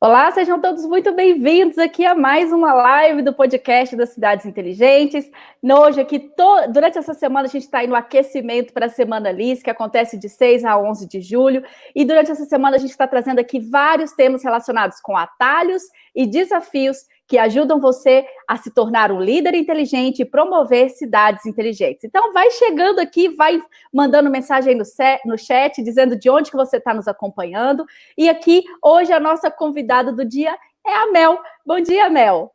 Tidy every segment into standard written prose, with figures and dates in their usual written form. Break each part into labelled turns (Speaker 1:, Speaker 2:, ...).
Speaker 1: Olá, sejam todos muito bem-vindos aqui a mais uma live do podcast das Cidades Inteligentes. Hoje aqui, durante essa semana, a gente está no aquecimento para a Semana LIS, que acontece de 6 a 11 de julho. E durante essa semana a gente está trazendo aqui vários temas relacionados com atalhos e desafios que ajudam você a se tornar um líder inteligente e promover cidades inteligentes. Então, vai chegando aqui, vai mandando mensagem no chat, dizendo de onde que você está nos acompanhando. E aqui, hoje, a nossa convidada do dia é a Mel. Bom dia, Mel.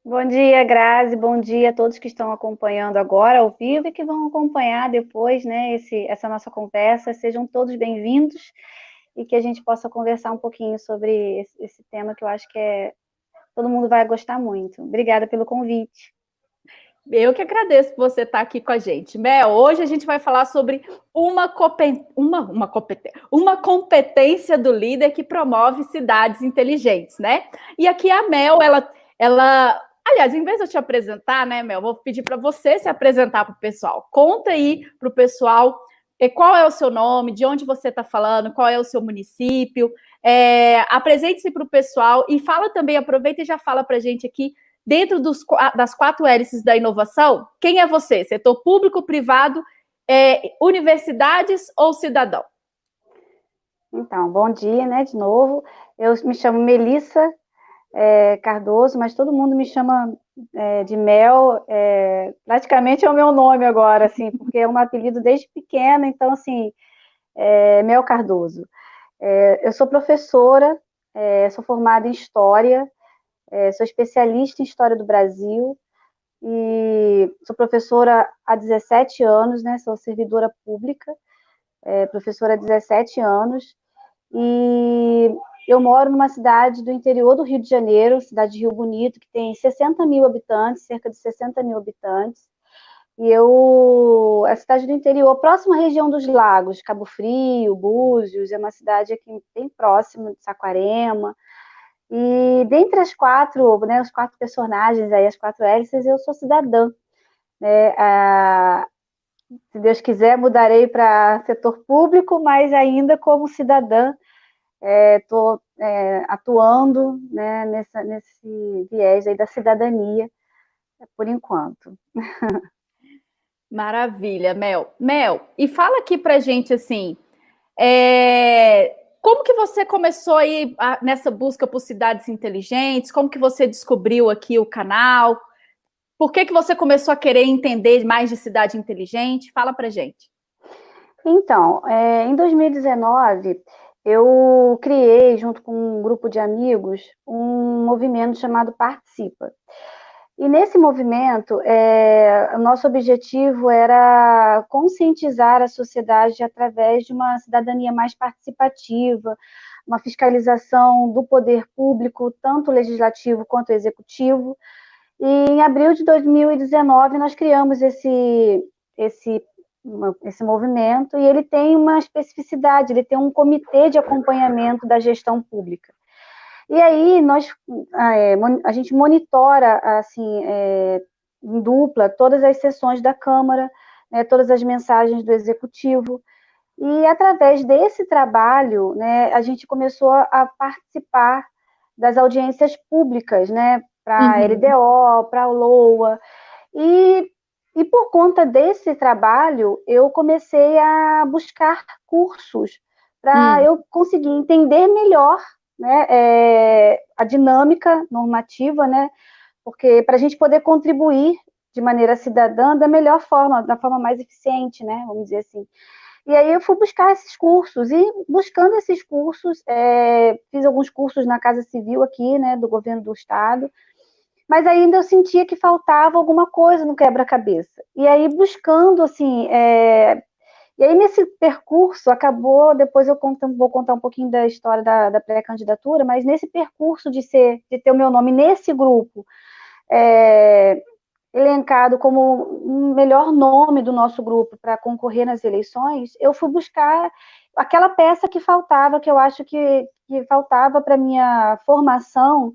Speaker 2: Bom dia, Grazi. Bom dia a todos que estão acompanhando agora ao vivo e que vão acompanhar depois, né, essa nossa conversa. Sejam todos bem-vindos e que a gente possa conversar um pouquinho sobre esse tema que eu acho que todo mundo vai gostar muito. Obrigada pelo convite.
Speaker 1: Eu que agradeço por você estar aqui com a gente. Mel, hoje a gente vai falar sobre uma competência do líder que promove cidades inteligentes, né? E aqui a Mel, aliás, em vez de eu te apresentar, né, Mel, vou pedir para você se apresentar para o pessoal. Conta aí para o pessoal qual é o seu nome, de onde você está falando, qual é o seu município. Apresente-se para o pessoal e fala também, aproveita e já fala para a gente aqui dentro das 4 hélices da inovação, quem é você? Setor público, privado, universidades ou cidadão?
Speaker 2: Então, bom dia, né, de novo. Eu me chamo Melissa Cardoso, mas todo mundo me chama de Mel. Praticamente é o meu nome agora, assim, porque é um apelido desde pequena, então, assim, Mel Cardoso. Eu sou professora, sou formada em História, sou especialista em História do Brasil e sou professora há 17 anos, né? Sou servidora pública, professora há 17 anos e eu moro numa cidade do interior do Rio de Janeiro, cidade de Rio Bonito, que tem 60 mil habitantes, cerca de 60 mil habitantes. E a cidade do interior, próxima à região dos lagos, Cabo Frio, Búzios, é uma cidade aqui bem próxima de Saquarema. E dentre as 4, né, os 4 personagens aí, as 4 hélices, eu sou cidadã, né? Se Deus quiser, mudarei para setor público, mas ainda como cidadã estou atuando, né, nesse viés aí da cidadania, por enquanto.
Speaker 1: Maravilha, Mel. Mel, e fala aqui pra gente assim, como que você começou aí nessa busca por cidades inteligentes? Como que você descobriu aqui o canal? Por que você começou a querer entender mais de cidade inteligente? Fala pra gente.
Speaker 2: Então, em 2019, eu criei, junto com um grupo de amigos, um movimento chamado Participa. E nesse movimento, o nosso objetivo era conscientizar a sociedade através de uma cidadania mais participativa, uma fiscalização do poder público, tanto legislativo quanto executivo. E em abril de 2019, nós criamos esse, esse movimento e ele tem uma especificidade, ele tem um comitê de acompanhamento da gestão pública. E aí a gente monitora assim em dupla todas as sessões da Câmara, né, todas as mensagens do Executivo. E através desse trabalho, né, a gente começou a participar das audiências públicas, né, para a
Speaker 1: Uhum.
Speaker 2: LDO, para a LOA. E, e por conta desse trabalho, eu comecei a buscar cursos para eu conseguir entender melhor, né, a dinâmica normativa, né, porque para a gente poder contribuir de maneira cidadã da melhor forma, da forma mais eficiente, né, vamos dizer assim. E aí eu fui buscar esses cursos, e buscando esses cursos, fiz alguns cursos na Casa Civil aqui, né, do governo do estado, mas ainda eu sentia que faltava alguma coisa no quebra-cabeça. E aí buscando, assim, e aí nesse percurso acabou, depois vou contar um pouquinho da história da pré-candidatura, mas nesse percurso de ter o meu nome nesse grupo, elencado como o melhor nome do nosso grupo para concorrer nas eleições, eu fui buscar aquela peça que faltava, que eu acho que faltava para minha formação,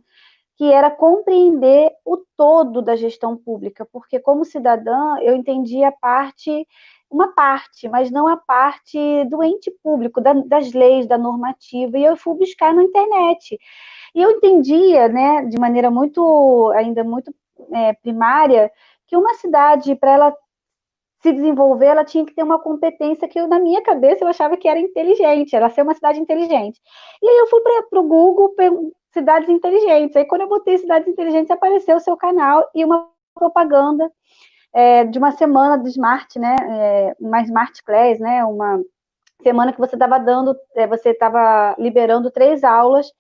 Speaker 2: que era compreender o todo da gestão pública, porque como cidadã eu entendi a parte uma parte, mas não a parte do ente público, das leis, da normativa, e eu fui buscar na internet. E eu entendia, né, de maneira ainda muito primária, que uma cidade, para ela se desenvolver, ela tinha que ter uma competência que na minha cabeça eu achava que era inteligente, era ser uma cidade inteligente. E aí eu fui para o Google, cidades inteligentes. Aí quando eu botei cidades inteligentes, apareceu o seu canal e uma propaganda de uma semana do Smart, né? Uma Smart Class, né? Uma semana que você estava liberando 3 aulas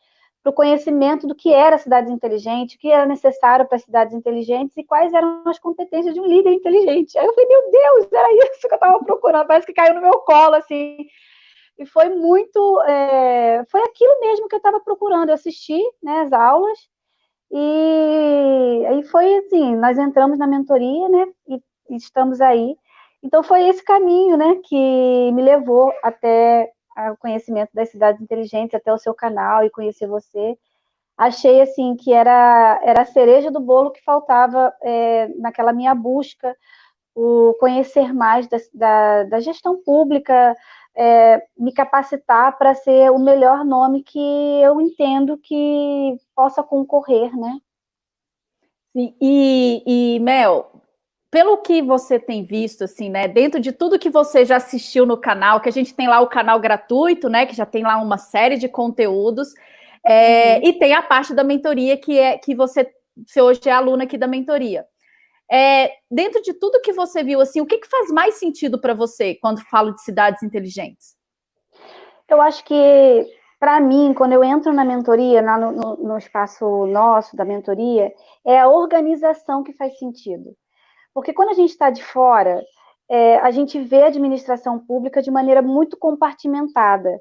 Speaker 2: para o conhecimento do que era cidades inteligentes, o que era necessário para cidades inteligentes e quais eram as competências de um líder inteligente. Aí eu falei, meu Deus, era isso que eu estava procurando, parece que caiu no meu colo, assim. E foi foi aquilo mesmo que eu estava procurando. Eu assisti, né, as aulas, e aí foi assim, nós entramos na mentoria, né, e estamos aí. Então foi esse caminho, né, que me levou até o conhecimento das cidades inteligentes, até o seu canal e conhecer você. Achei assim que era a cereja do bolo que faltava naquela minha busca, o conhecer mais da gestão pública, me capacitar para ser o melhor nome que eu entendo que possa concorrer, né?
Speaker 1: Sim, Mel, pelo que você tem visto, assim, né, dentro de tudo que você já assistiu no canal, que a gente tem lá o canal gratuito, né, que já tem lá uma série de conteúdos, e tem a parte da mentoria que você hoje é aluna aqui da mentoria. Dentro de tudo que você viu, assim, o que faz mais sentido para você quando falo de cidades inteligentes?
Speaker 2: Eu acho que, para mim, quando eu entro na mentoria, no espaço nosso da mentoria, é a organização que faz sentido. Porque quando a gente está de fora, a gente vê a administração pública de maneira muito compartimentada.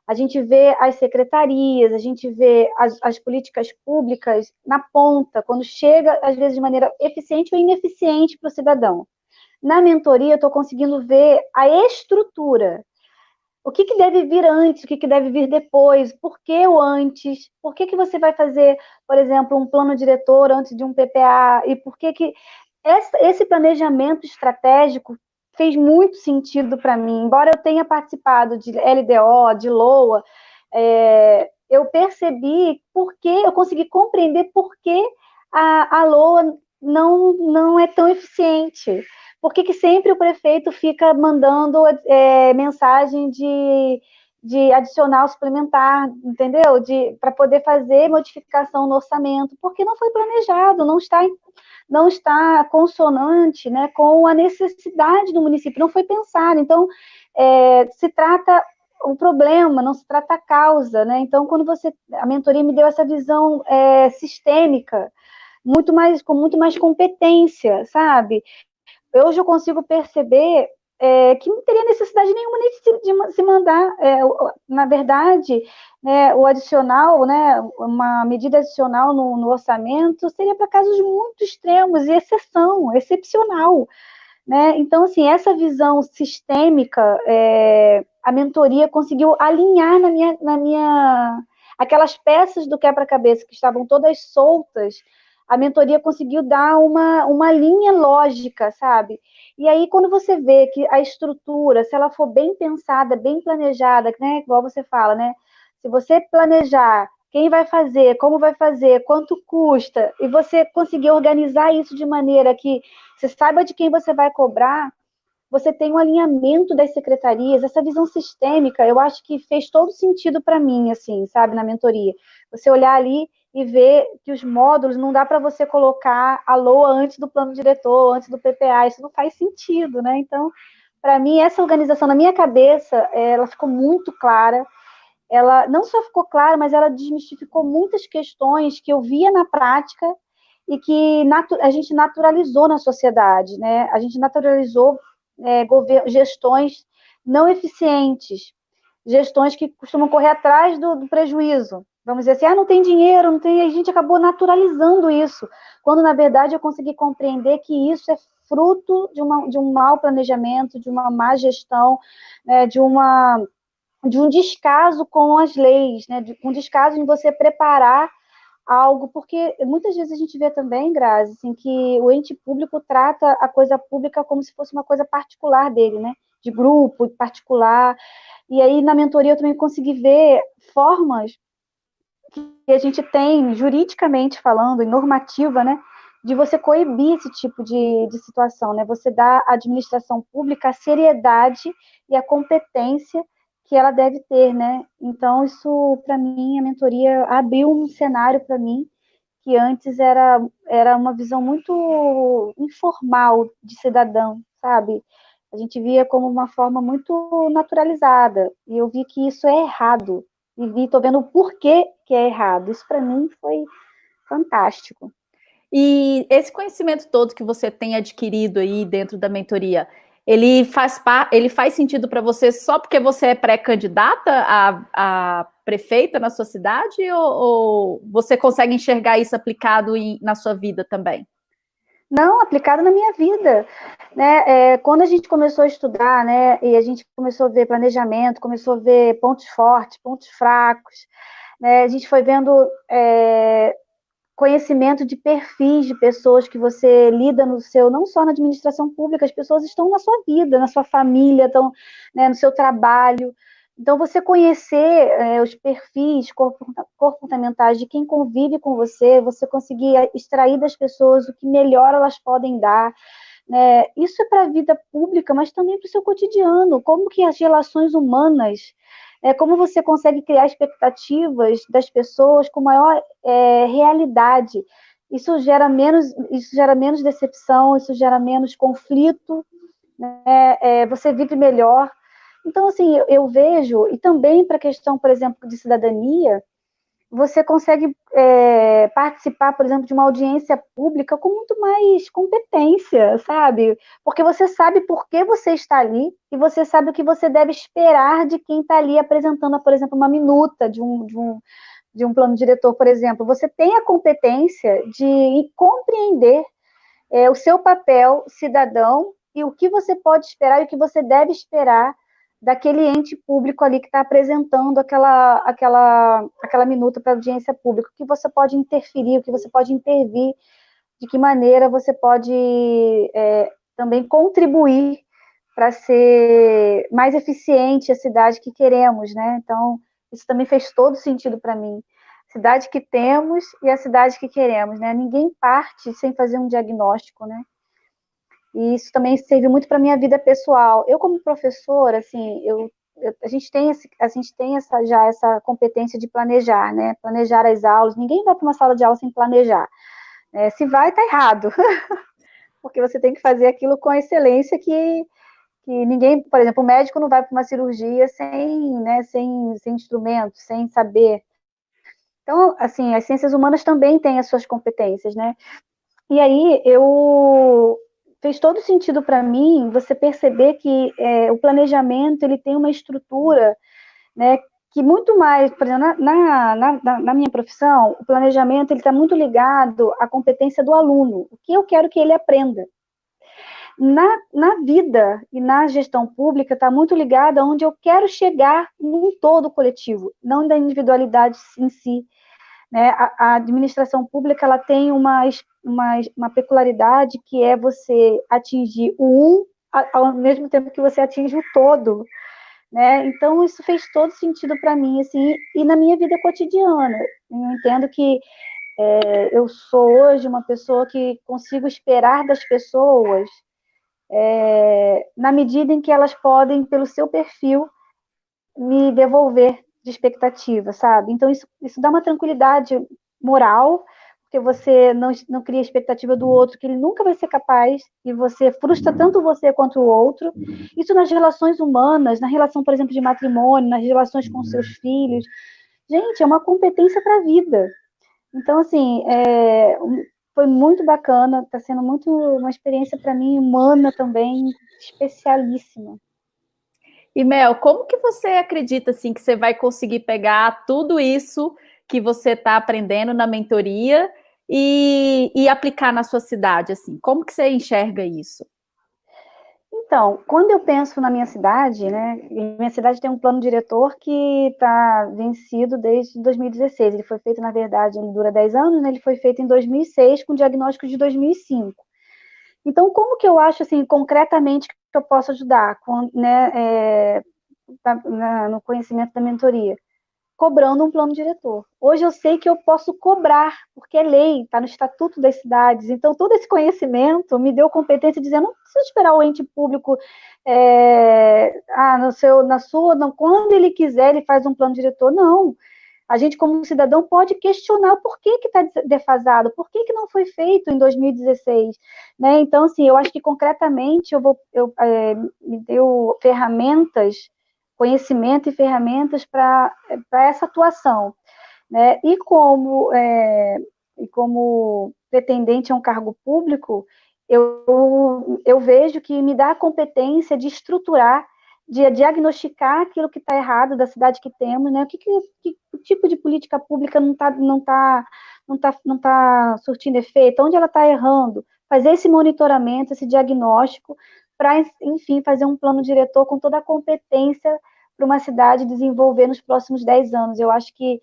Speaker 2: A gente vê as secretarias, a gente vê as políticas públicas na ponta, quando chega, às vezes, de maneira eficiente ou ineficiente para o cidadão. Na mentoria, eu estou conseguindo ver a estrutura. O que deve vir antes, o que deve vir depois, por que o antes, por que você vai fazer, por exemplo, um plano diretor antes de um PPA, e por que esse planejamento estratégico fez muito sentido para mim. Embora eu tenha participado de LDO, de LOA, eu percebi eu consegui compreender por que a LOA não é tão eficiente. Por que sempre o prefeito fica mandando mensagem de adicional suplementar, entendeu? Para poder fazer modificação no orçamento, porque não foi planejado, não está consonante, né, com a necessidade do município, não foi pensado. Então, se trata o problema, não se trata a causa, né? Então, a mentoria me deu essa visão sistêmica, com muito mais competência, sabe? Hoje eu consigo perceber que não teria necessidade nenhuma de se mandar, na verdade, né, o adicional, né, uma medida adicional no orçamento seria para casos muito extremos e excepcional. Né? Então, assim, essa visão sistêmica, a mentoria conseguiu alinhar aquelas peças do quebra-cabeça que estavam todas soltas, a mentoria conseguiu dar uma linha lógica, sabe? E aí, quando você vê que a estrutura, se ela for bem pensada, bem planejada, né, igual você fala, né? Se você planejar quem vai fazer, como vai fazer, quanto custa, e você conseguir organizar isso de maneira que você saiba de quem você vai cobrar, você tem um alinhamento das secretarias, essa visão sistêmica, eu acho que fez todo sentido para mim, assim, sabe, na mentoria. Você olhar ali e ver que os módulos, não dá para você colocar a LOA antes do plano diretor, antes do PPA, isso não faz sentido, né? Então, para mim, essa organização na minha cabeça, ela ficou muito clara. Ela não só ficou clara, mas ela desmistificou muitas questões que eu via na prática e que a gente naturalizou na sociedade, né? A gente naturalizou gestões não eficientes, gestões que costumam correr atrás do prejuízo. Vamos dizer assim, não tem dinheiro, não tem. A gente acabou naturalizando isso, quando na verdade eu consegui compreender que isso é fruto de um mau planejamento, de uma má gestão, né, de um descaso com as leis, né, um descaso em você preparar algo, porque muitas vezes a gente vê também, Grazi, assim, que o ente público trata a coisa pública como se fosse uma coisa particular dele, né? De grupo, particular. E aí, na mentoria, eu também consegui ver formas que a gente tem, juridicamente falando, e normativa, né? De você coibir esse tipo de situação, né? Você dá à administração pública a seriedade e a competência que ela deve ter, né? Então, isso, para mim, a mentoria abriu um cenário para mim que antes era uma visão muito informal de cidadão, sabe? A gente via como uma forma muito naturalizada, e eu vi que isso é errado, e estou vendo o porquê que é errado. Isso para mim foi fantástico.
Speaker 1: E esse conhecimento todo que você tem adquirido aí dentro da mentoria, ele faz sentido para você só porque você é pré-candidata a prefeita na sua cidade, ou você consegue enxergar isso aplicado na sua vida também?
Speaker 2: Não, aplicado na minha vida, né? Quando a gente começou a estudar, né, e a gente começou a ver planejamento, começou a ver pontos fortes, pontos fracos, né, a gente foi vendo conhecimento de perfis de pessoas que você lida no seu, não só na administração pública, as pessoas estão na sua vida, na sua família, estão, né, no seu trabalho. Então, você conhecer os perfis comportamentais de quem convive com você conseguir extrair das pessoas o que melhor elas podem dar, né? Isso é para a vida pública, mas também para o seu cotidiano. Como que as relações humanas, como você consegue criar expectativas das pessoas com maior realidade. Isso gera menos decepção, isso gera menos conflito, né? Você vive melhor. Então, assim, eu vejo, e também para a questão, por exemplo, de cidadania, você consegue participar, por exemplo, de uma audiência pública com muito mais competência, sabe? Porque você sabe por que você está ali e você sabe o que você deve esperar de quem está ali apresentando, por exemplo, uma minuta de um plano diretor, por exemplo. Você tem a competência de compreender o seu papel cidadão e o que você pode esperar e o que você deve esperar daquele ente público ali que está apresentando aquela minuta para a audiência pública, o que você pode interferir, o que você pode intervir, de que maneira você pode também contribuir para ser mais eficiente a cidade que queremos, né? Então, isso também fez todo sentido para mim. Cidade que temos e a cidade que queremos, né? Ninguém parte sem fazer um diagnóstico, né? E isso também serve muito para a minha vida pessoal. Eu, como professora, assim, a gente tem essa competência de planejar, né? Planejar as aulas. Ninguém vai para uma sala de aula sem planejar. Se vai, está errado. Porque você tem que fazer aquilo com excelência que ninguém, por exemplo, o médico não vai para uma cirurgia sem instrumento, sem saber. Então, assim, as ciências humanas também têm as suas competências, né? E aí fez todo sentido para mim você perceber que o planejamento ele tem uma estrutura, né, que muito mais, por exemplo, na minha profissão, o planejamento ele está muito ligado à competência do aluno, o que eu quero que ele aprenda. Na vida e na gestão pública está muito ligado a onde eu quero chegar num todo coletivo, não da individualidade em si. Né? A administração pública ela tem uma peculiaridade que é você atingir o ao mesmo tempo que você atinge o todo. Né? Então, isso fez todo sentido para mim, assim, e na minha vida cotidiana. Eu entendo que eu sou hoje uma pessoa que consigo esperar das pessoas na medida em que elas podem, pelo seu perfil, me devolver de expectativa, sabe? Então, isso dá uma tranquilidade moral, porque você não cria expectativa do outro, que ele nunca vai ser capaz, e você frustra tanto você quanto o outro. Isso nas relações humanas, na relação, por exemplo, de matrimônio, nas relações com seus filhos. Gente, é uma competência para a vida. Então, assim, foi muito bacana, está sendo muito uma experiência para mim humana também, especialíssima.
Speaker 1: E Mel, como que você acredita assim que você vai conseguir pegar tudo isso que você está aprendendo na mentoria e aplicar na sua cidade? Assim, como que você enxerga isso?
Speaker 2: Então, quando eu penso na minha cidade, né, minha cidade tem um plano diretor que está vencido desde 2016. Ele foi feito, na verdade, ele dura 10 anos, né, ele foi feito em 2006 com diagnóstico de 2005. Então, como que eu acho, assim, concretamente que eu posso ajudar né, no conhecimento da mentoria? Cobrando um plano diretor. Hoje eu sei que eu posso cobrar, porque é lei, está no Estatuto das Cidades. Então, todo esse conhecimento me deu competência de dizer, não precisa esperar o ente público, quando ele quiser, ele faz um plano diretor. Não. A gente, como cidadão, pode questionar o porquê que está defasado, por que não foi feito em 2016. Né? Então, assim, eu acho que concretamente me deu ferramentas, conhecimento e ferramentas para essa atuação. Né? E como pretendente a um cargo público, eu vejo que me dá a competência de estruturar, de diagnosticar aquilo que está errado da cidade que temos, né? Que tipo de política pública não tá surtindo efeito, onde ela está errando, fazer esse monitoramento, esse diagnóstico, para, enfim, fazer um plano diretor com toda a competência para uma cidade desenvolver nos próximos 10 anos. Eu acho que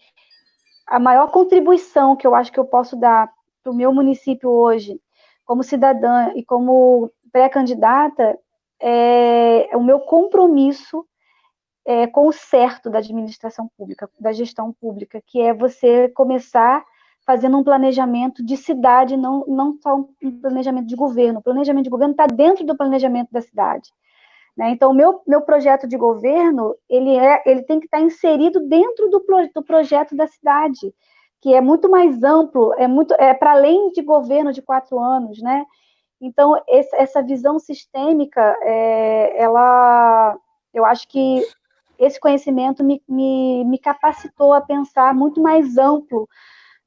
Speaker 2: a maior contribuição que eu acho que eu posso dar para o meu município hoje, como cidadã e como pré-candidata, é o meu compromisso com o certo da administração pública, da gestão pública, que é você começar fazendo um planejamento de cidade, não só um planejamento de governo. O planejamento de governo está dentro do planejamento da cidade. Né? Então, o meu projeto de governo, ele tem que estar inserido dentro do projeto da cidade, que é muito mais amplo, para além de governo de 4 anos, né? Então, essa visão sistêmica, eu acho que esse conhecimento me capacitou a pensar muito mais amplo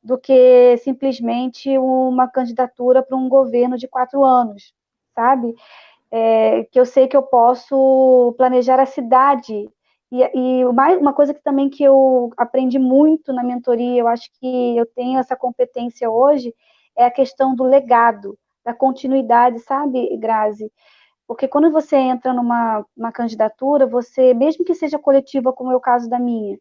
Speaker 2: do que simplesmente uma candidatura para um governo de 4 anos, sabe? Que eu sei que eu posso planejar a cidade. E uma coisa também que eu aprendi muito na mentoria, eu acho que eu tenho essa competência hoje, é a questão do legado, da continuidade, sabe, Grazi? Porque quando você entra numa candidatura, você, mesmo que seja coletiva, como é o caso da minha,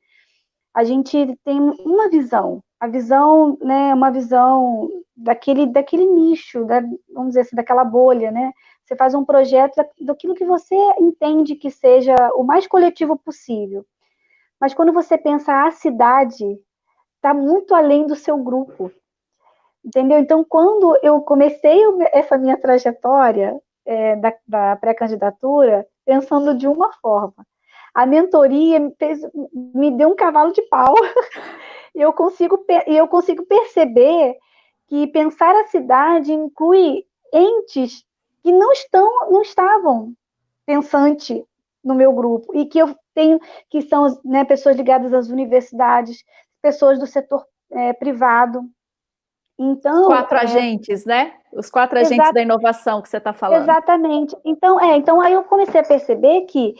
Speaker 2: a gente tem uma visão. A visão, né, uma visão daquele nicho, vamos dizer assim, daquela bolha, né? Você faz um projeto daquilo que você entende que seja o mais coletivo possível. Mas quando você pensa a cidade, está muito além do seu grupo, entendeu? Então, quando eu comecei essa minha trajetória da pré-candidatura, pensando de uma forma, a mentoria me deu um cavalo de pau. E eu consigo perceber que pensar a cidade inclui entes que não estavam pensantes no meu grupo, e que eu tenho, que são, né, pessoas ligadas às universidades, pessoas do setor privado.
Speaker 1: Os
Speaker 2: Então,
Speaker 1: 4 agentes, né? Os 4 agentes da inovação que você está falando.
Speaker 2: exatamente. Então aí eu comecei a perceber que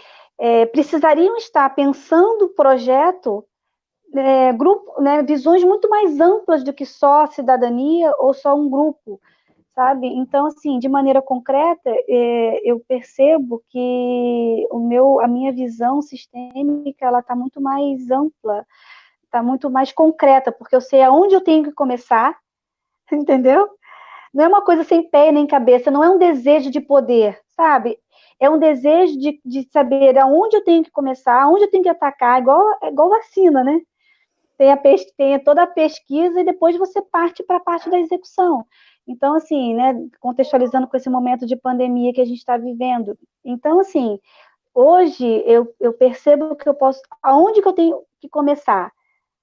Speaker 2: precisariam estar pensando o projeto grupo, né, visões muito mais amplas do que só a cidadania ou só um grupo, sabe? Então, assim, de maneira concreta, eu percebo que a minha visão sistêmica, ela está muito mais ampla, está muito mais concreta, porque eu sei aonde eu tenho que começar, entendeu? Não é uma coisa sem pé nem cabeça, não é um desejo de poder, sabe? É um desejo de saber aonde eu tenho que começar, aonde eu tenho que atacar, igual vacina, né? Tem toda a pesquisa e depois você parte para a parte da execução. Então, assim, né, contextualizando com esse momento de pandemia que a gente está vivendo. Então, assim, hoje eu percebo que eu posso, aonde que eu tenho que começar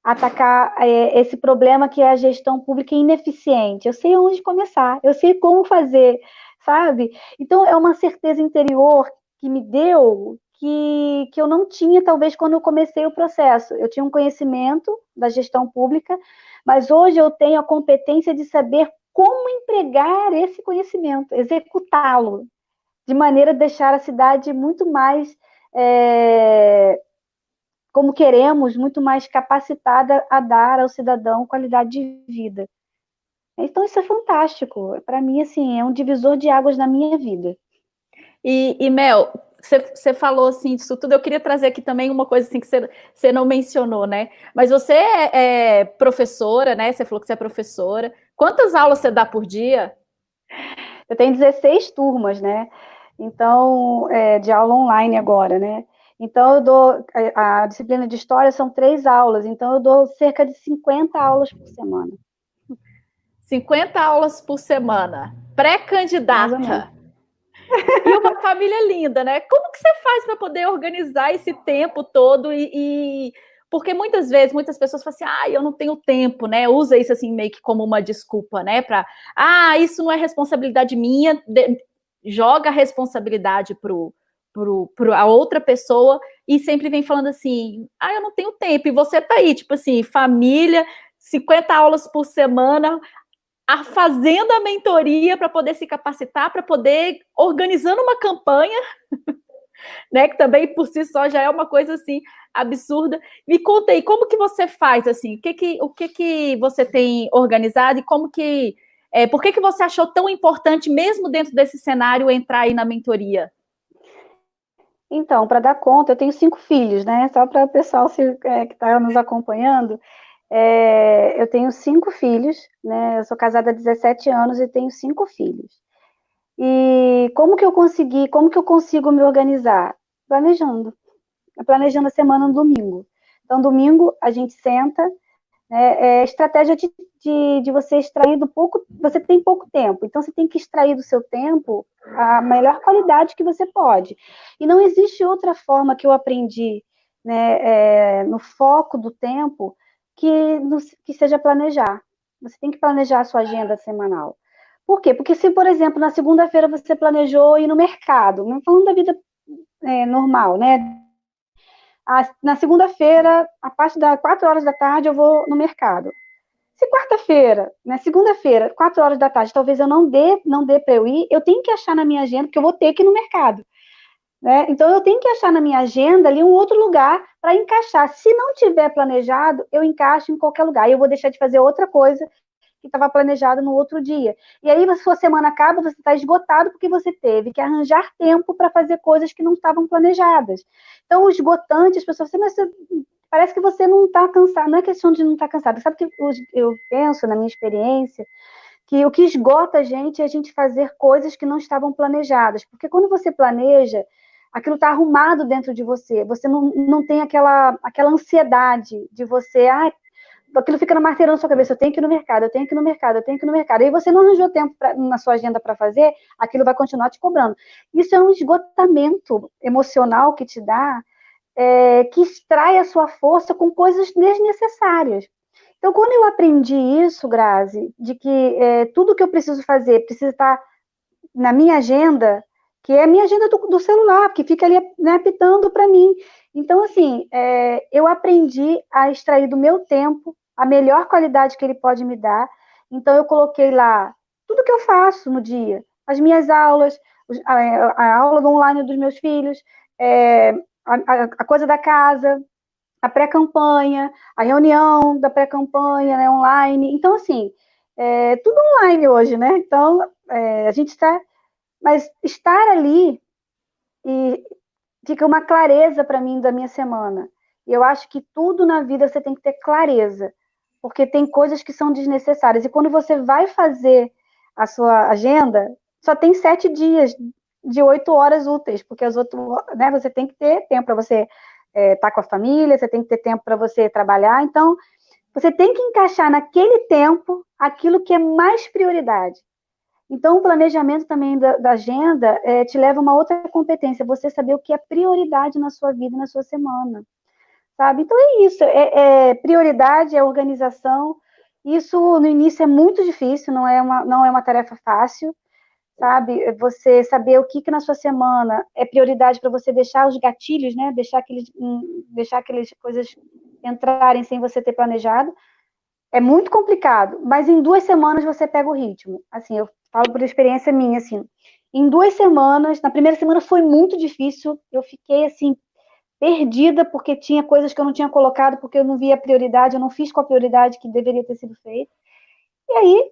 Speaker 2: a atacar esse problema que é a gestão pública ineficiente. Eu sei onde começar, eu sei como fazer, sabe? Então, é uma certeza interior que me deu que eu não tinha, talvez, quando eu comecei o processo. Eu tinha um conhecimento da gestão pública, mas hoje eu tenho a competência de saber como empregar esse conhecimento, executá-lo, de maneira a deixar a cidade muito mais, como queremos, muito mais capacitada a dar ao cidadão qualidade de vida. Então, isso é fantástico. Para mim, assim, é um divisor de águas na minha vida.
Speaker 1: E Mel, você falou assim disso tudo, eu queria trazer aqui também uma coisa assim que você não mencionou, né? Mas você é professora, né? Você falou que você é professora. Quantas aulas você dá por dia?
Speaker 2: Eu tenho 16 turmas, né? Então, de aula online agora, né? Então, eu dou, a disciplina de história são 3 aulas, então eu dou cerca de 50 aulas por semana.
Speaker 1: 50 aulas por semana.
Speaker 2: Mais ou menos.
Speaker 1: Pré-candidata. E uma família linda, né? Como que você faz para poder organizar esse tempo todo porque muitas vezes muitas pessoas falam assim, eu não tenho tempo, né? Usa isso assim meio que como uma desculpa, né? Para, isso não é responsabilidade minha, joga a responsabilidade pro a outra pessoa e sempre vem falando assim, eu não tenho tempo. E você tá aí, tipo assim, família, 50 aulas por semana, fazendo a mentoria para poder se capacitar, para poder organizando uma campanha, né? Que também por si só já é uma coisa assim absurda. Me conta aí, como que você faz assim? O que que você tem organizado e como que por que você achou tão importante, mesmo dentro desse cenário, entrar aí na mentoria?
Speaker 2: Então, para dar conta, eu tenho 5 filhos, né? Só para o pessoal que está nos acompanhando, eu tenho 5 filhos, né? Eu sou casada há 17 anos e tenho 5 filhos. E como que eu consigo me organizar? Planejando a semana no domingo. Então, domingo a gente senta, né, estratégia de você extrair do pouco, você tem pouco tempo, então você tem que extrair do seu tempo a melhor qualidade que você pode. E não existe outra forma que eu aprendi, né, no foco do tempo que seja planejar. Você tem que planejar a sua agenda semanal. Por quê? Porque se, por exemplo, na segunda-feira você planejou ir no mercado, não falando da vida normal, né? Na segunda-feira, a partir das 4 horas da tarde, eu vou no mercado. Se quarta-feira, né, segunda-feira, 4 horas da tarde, talvez eu não dê para eu ir, eu tenho que achar na minha agenda, porque eu vou ter que ir no mercado. Né? Então, eu tenho que achar na minha agenda ali um outro lugar para encaixar. Se não tiver planejado, eu encaixo em qualquer lugar. E eu vou deixar de fazer outra coisa que estava planejado no outro dia. E aí, se a sua semana acaba, você está esgotado porque você teve que arranjar tempo para fazer coisas que não estavam planejadas. Então, o esgotante, as pessoas assim, mas parece que você não está cansado. Não é questão de não estar cansado. Sabe que eu penso, na minha experiência, que o que esgota a gente é a gente fazer coisas que não estavam planejadas. Porque quando você planeja, aquilo está arrumado dentro de você. Você não tem aquela ansiedade de você, aquilo fica martelando na sua cabeça, eu tenho que ir no mercado, eu tenho que ir no mercado, eu tenho que ir no mercado. Aí você não arranjou tempo na sua agenda para fazer, aquilo vai continuar te cobrando. Isso é um esgotamento emocional que te dá, que extrai a sua força com coisas desnecessárias. Então, quando eu aprendi isso, Grazi, de que tudo que eu preciso fazer precisa estar na minha agenda, que é a minha agenda do celular, que fica ali, né, apitando para mim. Então, assim, eu aprendi a extrair do meu tempo a melhor qualidade que ele pode me dar. Então, eu coloquei lá tudo que eu faço no dia, as minhas aulas, a aula online dos meus filhos, a coisa da casa, a pré-campanha, a reunião da pré-campanha, né, online. Então, assim, tudo online hoje, né? Então, a gente está... Mas estar ali e fica uma clareza para mim da minha semana. E eu acho que tudo na vida você tem que ter clareza, porque tem coisas que são desnecessárias. E quando você vai fazer a sua agenda, só tem 7 dias de 8 horas úteis, porque as outras, né, você tem que ter tempo para você estar com a família, você tem que ter tempo para você trabalhar. Então, você tem que encaixar naquele tempo aquilo que é mais prioridade. Então, o planejamento também da agenda te leva a uma outra competência, você saber o que é prioridade na sua vida, na sua semana, sabe? Então, é isso, prioridade, é organização. Isso, no início, é muito difícil, não é uma tarefa fácil, sabe? Você saber o que na sua semana é prioridade para você deixar os gatilhos, né? Deixar aquelas coisas entrarem sem você ter planejado. É muito complicado, mas em 2 semanas você pega o ritmo. Assim, eu falo por experiência minha, assim. Em 2 semanas, na primeira semana foi muito difícil, eu fiquei, assim, perdida, porque tinha coisas que eu não tinha colocado, porque eu não via a prioridade, eu não fiz com a prioridade que deveria ter sido feita. E aí,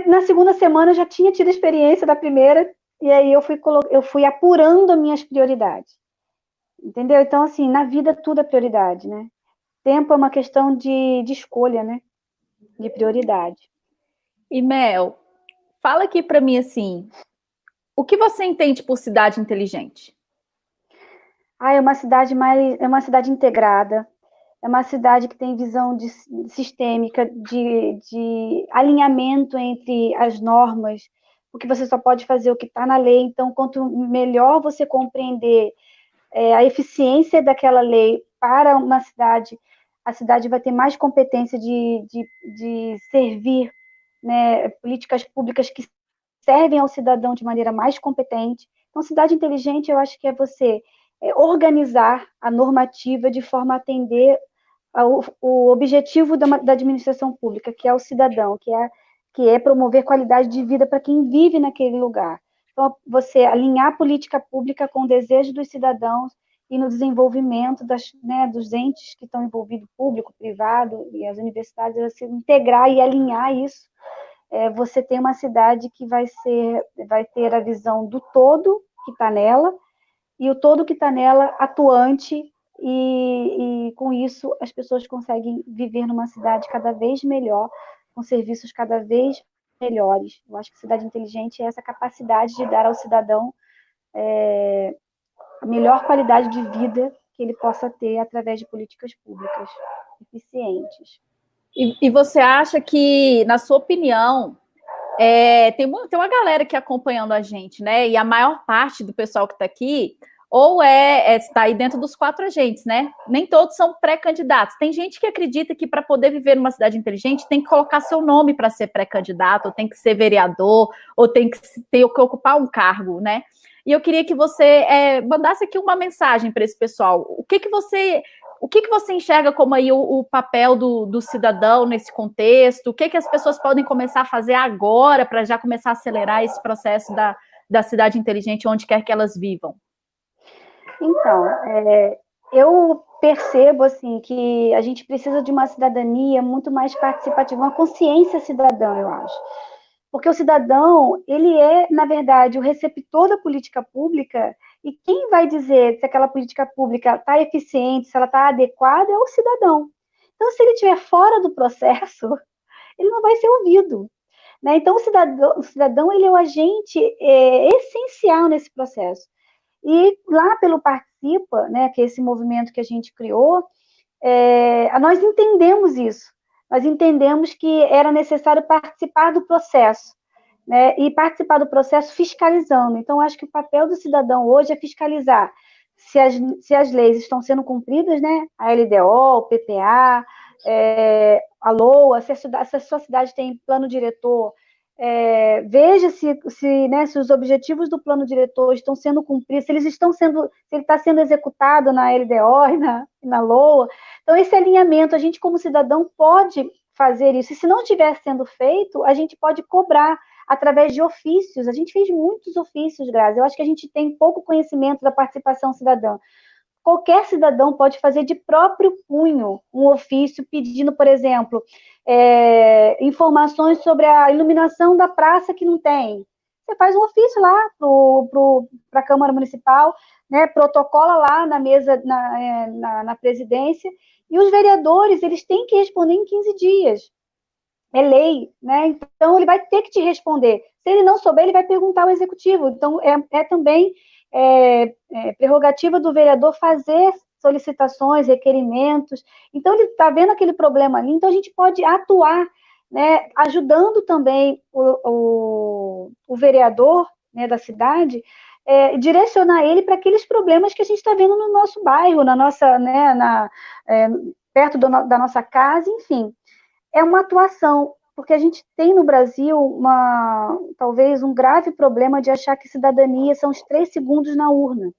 Speaker 2: na segunda semana, eu já tinha tido a experiência da primeira, e aí eu fui apurando as minhas prioridades, entendeu? Então, assim, na vida tudo é prioridade, né? Tempo é uma questão de escolha, né? De prioridade.
Speaker 1: E Mel, fala aqui para mim assim, o que você entende por cidade inteligente?
Speaker 2: É uma cidade integrada, é uma cidade que tem visão sistêmica, de alinhamento entre as normas, porque você só pode fazer o que está na lei. Então, quanto melhor você compreender a eficiência daquela lei para uma cidade, a cidade vai ter mais competência de servir, né, políticas públicas que servem ao cidadão de maneira mais competente. Então, cidade inteligente, eu acho que é você organizar a normativa de forma a atender o objetivo da administração pública, que é o cidadão, que é promover qualidade de vida para quem vive naquele lugar. Então, você alinhar a política pública com o desejo dos cidadãos e no desenvolvimento dos entes que estão envolvidos, público, privado, e as universidades, você integrar e alinhar isso. Você tem uma cidade que vai ter a visão do todo que está nela, e o todo que está nela atuante, e com isso as pessoas conseguem viver numa cidade cada vez melhor, com serviços cada vez melhores. Eu acho que cidade inteligente é essa capacidade de dar ao cidadão a melhor qualidade de vida que ele possa ter através de políticas públicas eficientes.
Speaker 1: E você acha que, na sua opinião, tem uma galera aqui acompanhando a gente, né? E a maior parte do pessoal que está aqui ou está aí dentro dos 4 agentes, né? Nem todos são pré-candidatos. Tem gente que acredita que para poder viver numa cidade inteligente tem que colocar seu nome para ser pré-candidato, ou tem que ser vereador, ou tem que ocupar um cargo, né? E eu queria que você mandasse aqui uma mensagem para esse pessoal. O que você enxerga como aí o papel do cidadão nesse contexto? O que as pessoas podem começar a fazer agora para já começar a acelerar esse processo da cidade inteligente onde quer que elas vivam?
Speaker 2: Então, eu percebo assim que a gente precisa de uma cidadania muito mais participativa, uma consciência cidadã, eu acho. Porque o cidadão, ele é, na verdade, o receptor da política pública, e quem vai dizer se aquela política pública está eficiente, se ela está adequada, é o cidadão. Então, se ele estiver fora do processo, ele não vai ser ouvido. Né? Então, o cidadão ele é o agente essencial nesse processo. E lá pelo Participa, né, que é esse movimento que a gente criou, nós entendemos isso. Nós entendemos que era necessário participar do processo, né, e participar do processo fiscalizando. Então, acho que o papel do cidadão hoje é fiscalizar se as leis estão sendo cumpridas, né, a LDO, o PPA, a LOA, se a sua cidade tem plano diretor, veja se os objetivos do plano diretor estão sendo cumpridos, se ele está sendo executado na LDO e na LOA. Então, esse alinhamento, a gente como cidadão pode fazer isso, e se não estiver sendo feito, a gente pode cobrar através de ofícios. A gente fez muitos ofícios, Grazi. Eu acho que a gente tem pouco conhecimento da participação cidadã. Qualquer cidadão pode fazer de próprio punho um ofício pedindo, por exemplo, informações sobre a iluminação da praça que não tem. Você faz um ofício lá para a Câmara Municipal, né, protocola lá na mesa, na presidência, e os vereadores, eles têm que responder em 15 dias. É lei, né? Então, ele vai ter que te responder. Se ele não souber, ele vai perguntar ao executivo. Então, também prerrogativa do vereador fazer solicitações, requerimentos. Então, ele está vendo aquele problema ali, então a gente pode atuar, né, ajudando também o vereador, né, da cidade, direcionar ele para aqueles problemas que a gente está vendo no nosso bairro, na nossa, né, perto da nossa casa, enfim. É uma atuação, porque a gente tem no Brasil talvez um grave problema de achar que cidadania são os 3 segundos na urna.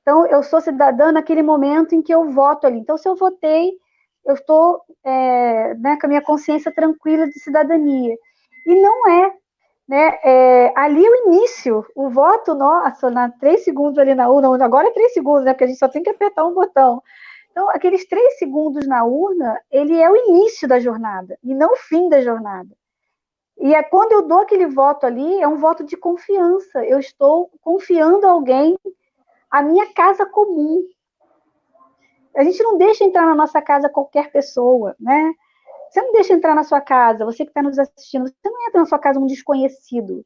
Speaker 2: Então, eu sou cidadã naquele momento em que eu voto ali. Então, se eu votei, eu estou com a minha consciência tranquila de cidadania. E não é. Né? Ali o início, o voto nosso, 3 segundos ali na urna, agora é 3 segundos, né? Porque a gente só tem que apertar um botão. Então, aqueles 3 segundos na urna, ele é o início da jornada, e não o fim da jornada. E quando eu dou aquele voto ali, é um voto de confiança. Eu estou confiando a alguém a minha casa comum. A gente não deixa entrar na nossa casa qualquer pessoa, né? Você não deixa entrar na sua casa, você que está nos assistindo, você não entra na sua casa um desconhecido.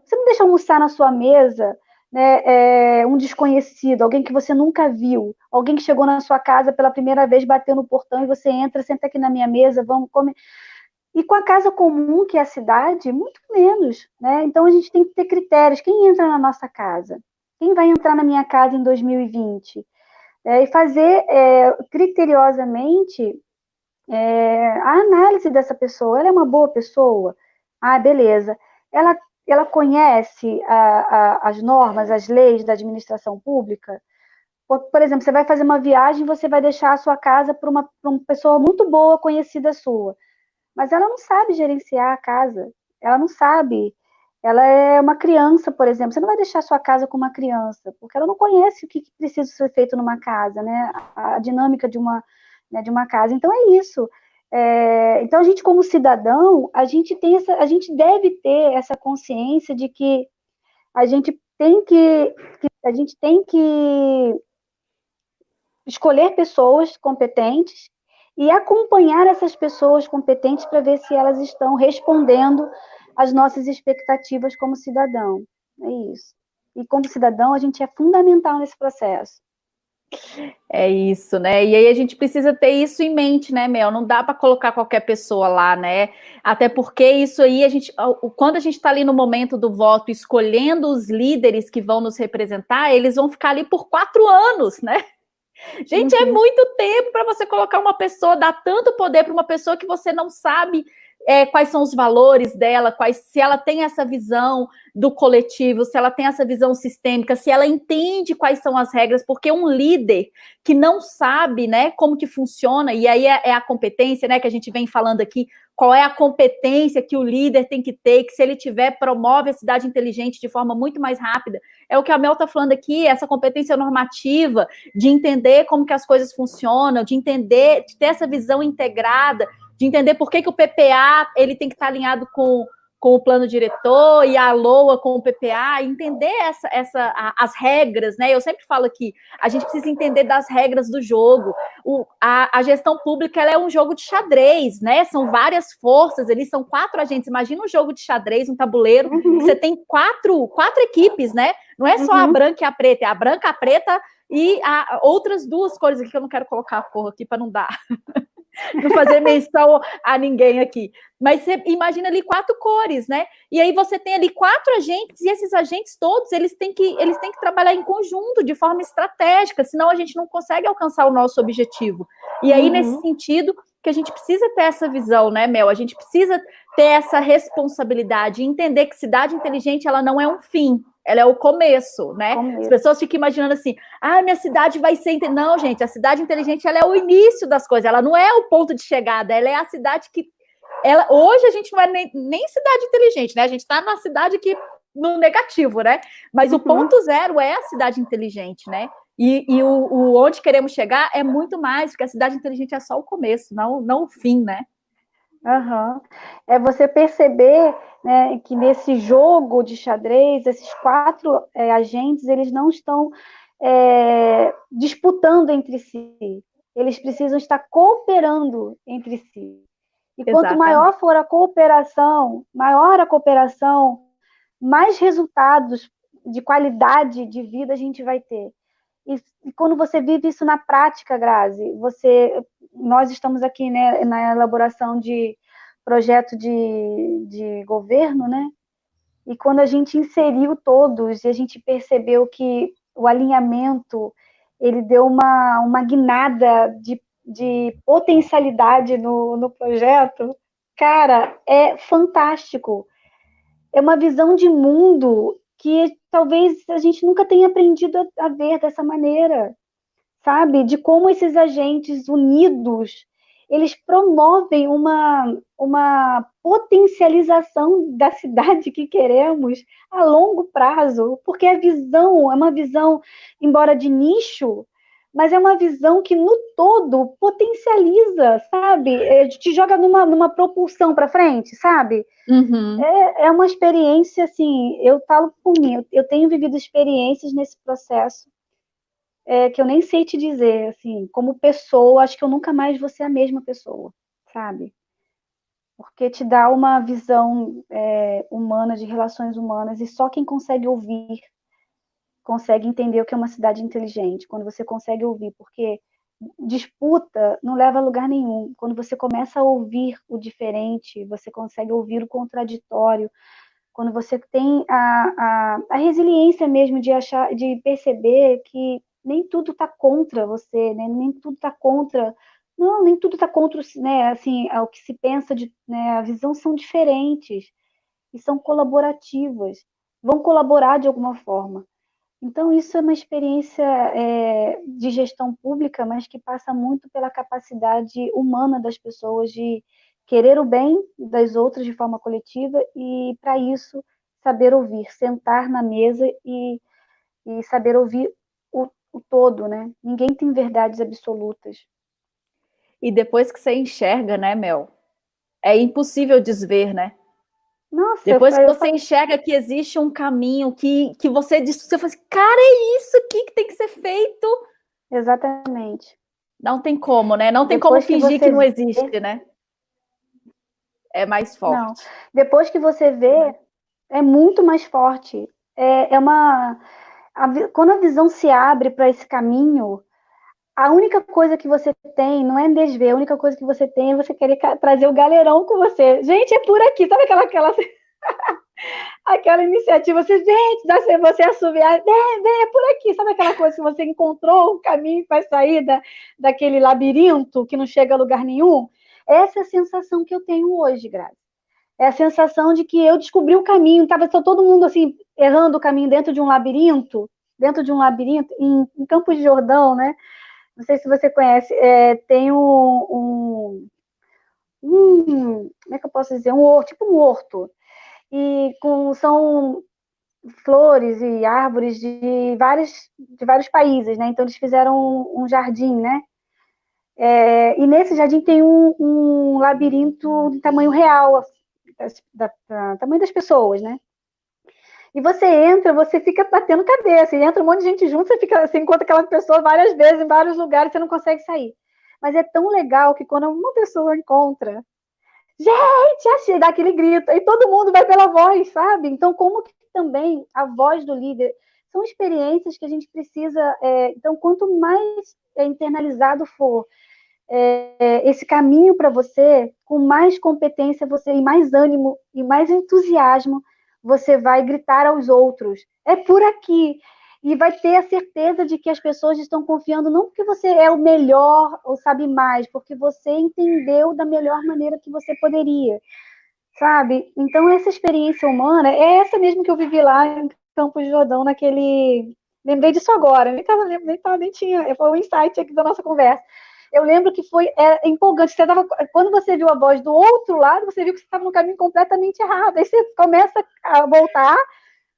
Speaker 2: Você não deixa almoçar na sua mesa, né, um desconhecido, alguém que você nunca viu, alguém que chegou na sua casa pela primeira vez, bateu no portão e você entra, senta aqui na minha mesa, vamos comer. E com a casa comum, que é a cidade, muito menos, né? Então a gente tem que ter critérios. Quem entra na nossa casa? Quem vai entrar na minha casa em 2020? E fazer criteriosamente a análise dessa pessoa. Ela é uma boa pessoa? Ah, beleza. Ela conhece as normas, as leis da administração pública? Por exemplo, você vai fazer uma viagem, você vai deixar a sua casa para uma pessoa muito boa, conhecida sua. Mas ela não sabe gerenciar a casa. Ela não sabe. Ela é uma criança, por exemplo. Você não vai deixar a sua casa com uma criança, porque ela não conhece o que precisa ser feito numa casa, né? A dinâmica de uma casa. Então é isso. Então a gente, como cidadão, a gente deve ter essa consciência de que a gente tem que escolher pessoas competentes e acompanhar essas pessoas competentes para ver se elas estão respondendo às nossas expectativas como cidadão. É isso. E como cidadão, a gente é fundamental nesse processo.
Speaker 1: É isso, né? E aí a gente precisa ter isso em mente, né, Mel? Não dá para colocar qualquer pessoa lá, né? Até porque isso aí, quando a gente está ali no momento do voto, escolhendo os líderes que vão nos representar, eles vão ficar ali por 4 anos, né? Gente, é muito tempo para você colocar uma pessoa, dar tanto poder para uma pessoa que você não sabe quais são os valores dela, se ela tem essa visão do coletivo, se ela tem essa visão sistêmica, se ela entende quais são as regras, porque um líder que não sabe, né, como que funciona, e aí é a competência, né, que a gente vem falando aqui, qual é a competência que o líder tem que ter, que se ele tiver, promove a cidade inteligente de forma muito mais rápida. É o que a Mel está falando aqui, essa competência normativa, de entender como que as coisas funcionam, de entender, de ter essa visão integrada, de entender por que o PPA ele tem que estar alinhado com o plano diretor e a LOA com o PPA, entender as regras, né? Eu sempre falo aqui, a gente precisa entender das regras do jogo. A gestão pública ela é um jogo de xadrez, né? São várias forças, eles são 4 agentes. Imagina um jogo de xadrez, um tabuleiro, que você tem quatro equipes, né? Não é só a branca e a preta, é a branca, a preta e outras 2 cores aqui que eu não quero colocar a cor aqui para não dar. Não fazer menção a ninguém aqui. Mas você imagina ali 4 cores, né? E aí você tem ali 4 agentes, e esses agentes todos, eles têm que trabalhar em conjunto, de forma estratégica, senão a gente não consegue alcançar o nosso objetivo. E aí, nesse sentido, que a gente precisa ter essa visão, né, Mel? A gente precisa ter essa responsabilidade, entender que cidade inteligente, ela não é um fim, ela é o começo, né? As pessoas ficam imaginando assim, minha cidade vai ser... Não, gente, a cidade inteligente, ela é o início das coisas, ela não é o ponto de chegada, ela é a cidade que... hoje a gente não é nem cidade inteligente, né? A gente está na cidade que no negativo, né? Mas o ponto zero é a cidade inteligente, né? E o onde queremos chegar é muito mais, porque a cidade inteligente é só o começo, não o fim, né?
Speaker 2: É você perceber, né, que nesse jogo de xadrez, esses 4 agentes, eles não estão disputando entre si. Eles precisam estar cooperando entre si. E quanto maior for a cooperação, mais resultados de qualidade de vida a gente vai ter. E quando você vive isso na prática, Grazi, nós estamos aqui, né, na elaboração de projeto de governo, né? E quando a gente inseriu todos e a gente percebeu que o alinhamento ele deu uma guinada de potencialidade no projeto, cara, é fantástico. É uma visão de mundo que talvez a gente nunca tenha aprendido a ver dessa maneira, sabe? De como esses agentes unidos, eles promovem uma potencialização da cidade que queremos a longo prazo, porque a visão é uma visão, embora de nicho, mas é uma visão que no todo potencializa, sabe? Te joga numa propulsão para frente, sabe?
Speaker 1: Uhum.
Speaker 2: É uma experiência, assim, eu falo por mim, eu tenho vivido experiências nesse processo que eu nem sei te dizer, assim, como pessoa, acho que eu nunca mais vou ser a mesma pessoa, sabe? Porque te dá uma visão humana, de relações humanas, e só quem consegue ouvir consegue entender o que é uma cidade inteligente, quando você consegue ouvir, porque disputa não leva a lugar nenhum. Quando você começa a ouvir o diferente, você consegue ouvir o contraditório, quando você tem a resiliência mesmo de achar, de perceber que nem tudo está contra você, né? Nem tudo está contra, não, nem tudo está contra, né? Assim, o que se pensa de, né? A visão são diferentes e são colaborativas, vão colaborar de alguma forma. Então, isso é uma experiência de gestão pública, mas que passa muito pela capacidade humana das pessoas de querer o bem das outras de forma coletiva e, para isso, saber ouvir, sentar na mesa e saber ouvir o todo, né? Ninguém tem verdades absolutas.
Speaker 1: E depois que você enxerga, né, Mel? É impossível desver, né?
Speaker 2: Nossa,
Speaker 1: Depois que você enxerga que existe um caminho que você diz, você fala assim, cara, é isso aqui que tem que ser feito.
Speaker 2: Exatamente.
Speaker 1: Não tem como, né? Não tem como
Speaker 2: Depois que
Speaker 1: fingir que
Speaker 2: você
Speaker 1: não
Speaker 2: vê,
Speaker 1: existe, né? É mais
Speaker 2: não.
Speaker 1: forte.
Speaker 2: Depois que você vê, é muito mais forte. É uma quando a visão se abre para esse caminho, a única coisa que você tem não é desver, a única coisa que você tem é você querer trazer o galerão com você. Gente, é por aqui, sabe aquela iniciativa, você, gente, dá você assoviar, vem, é por aqui, sabe aquela coisa que você encontrou o caminho para sair daquele labirinto que não chega a lugar nenhum? Essa é a sensação que eu tenho hoje, Grazi. É a sensação de que eu descobri o caminho, estava todo mundo assim, errando o caminho dentro de um labirinto, em Campos de Jordão, né? Não sei se você conhece, tem como é que eu posso dizer? Um horto, tipo um horto. E são flores e árvores de vários países, né? Então eles fizeram um jardim, né? E nesse jardim tem um labirinto de tamanho real, assim, tamanho das pessoas, né? E você entra, você fica batendo cabeça, e entra um monte de gente junto, você encontra aquela pessoa várias vezes, em vários lugares, você não consegue sair. Mas é tão legal que quando uma pessoa encontra, gente, achei, dá aquele grito, e todo mundo vai pela voz, sabe? Então, como que também a voz do líder são experiências que a gente precisa. Então, quanto mais internalizado for esse caminho para você, com mais competência você, e mais ânimo e mais entusiasmo, você vai gritar aos outros. É por aqui. E vai ter a certeza de que as pessoas estão confiando não porque você é o melhor ou sabe mais, porque você entendeu da melhor maneira que você poderia, sabe? Então, essa experiência humana é essa mesmo que eu vivi lá em Campos de Jordão, naquele... Lembrei disso agora, nem tinha, foi um insight aqui da nossa conversa. Eu lembro que foi empolgante. Quando você viu a voz do outro lado, você viu que você estava no caminho completamente errado. Aí você começa a voltar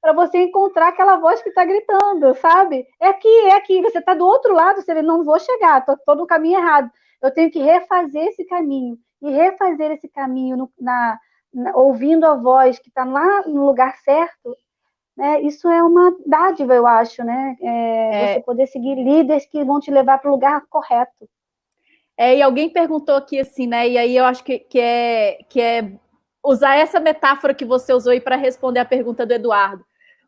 Speaker 2: para você encontrar aquela voz que está gritando, sabe? É aqui. Você está do outro lado, você vê, não vou chegar, estou no caminho errado. Eu tenho que refazer esse caminho. E refazer esse caminho ouvindo a voz que está lá no lugar certo, né? Isso é uma dádiva, eu acho, né? Você poder seguir líderes que vão te levar para o lugar correto.
Speaker 1: E alguém perguntou aqui assim, né? E aí eu acho que é usar essa metáfora que você usou aí para responder a pergunta do Eduardo.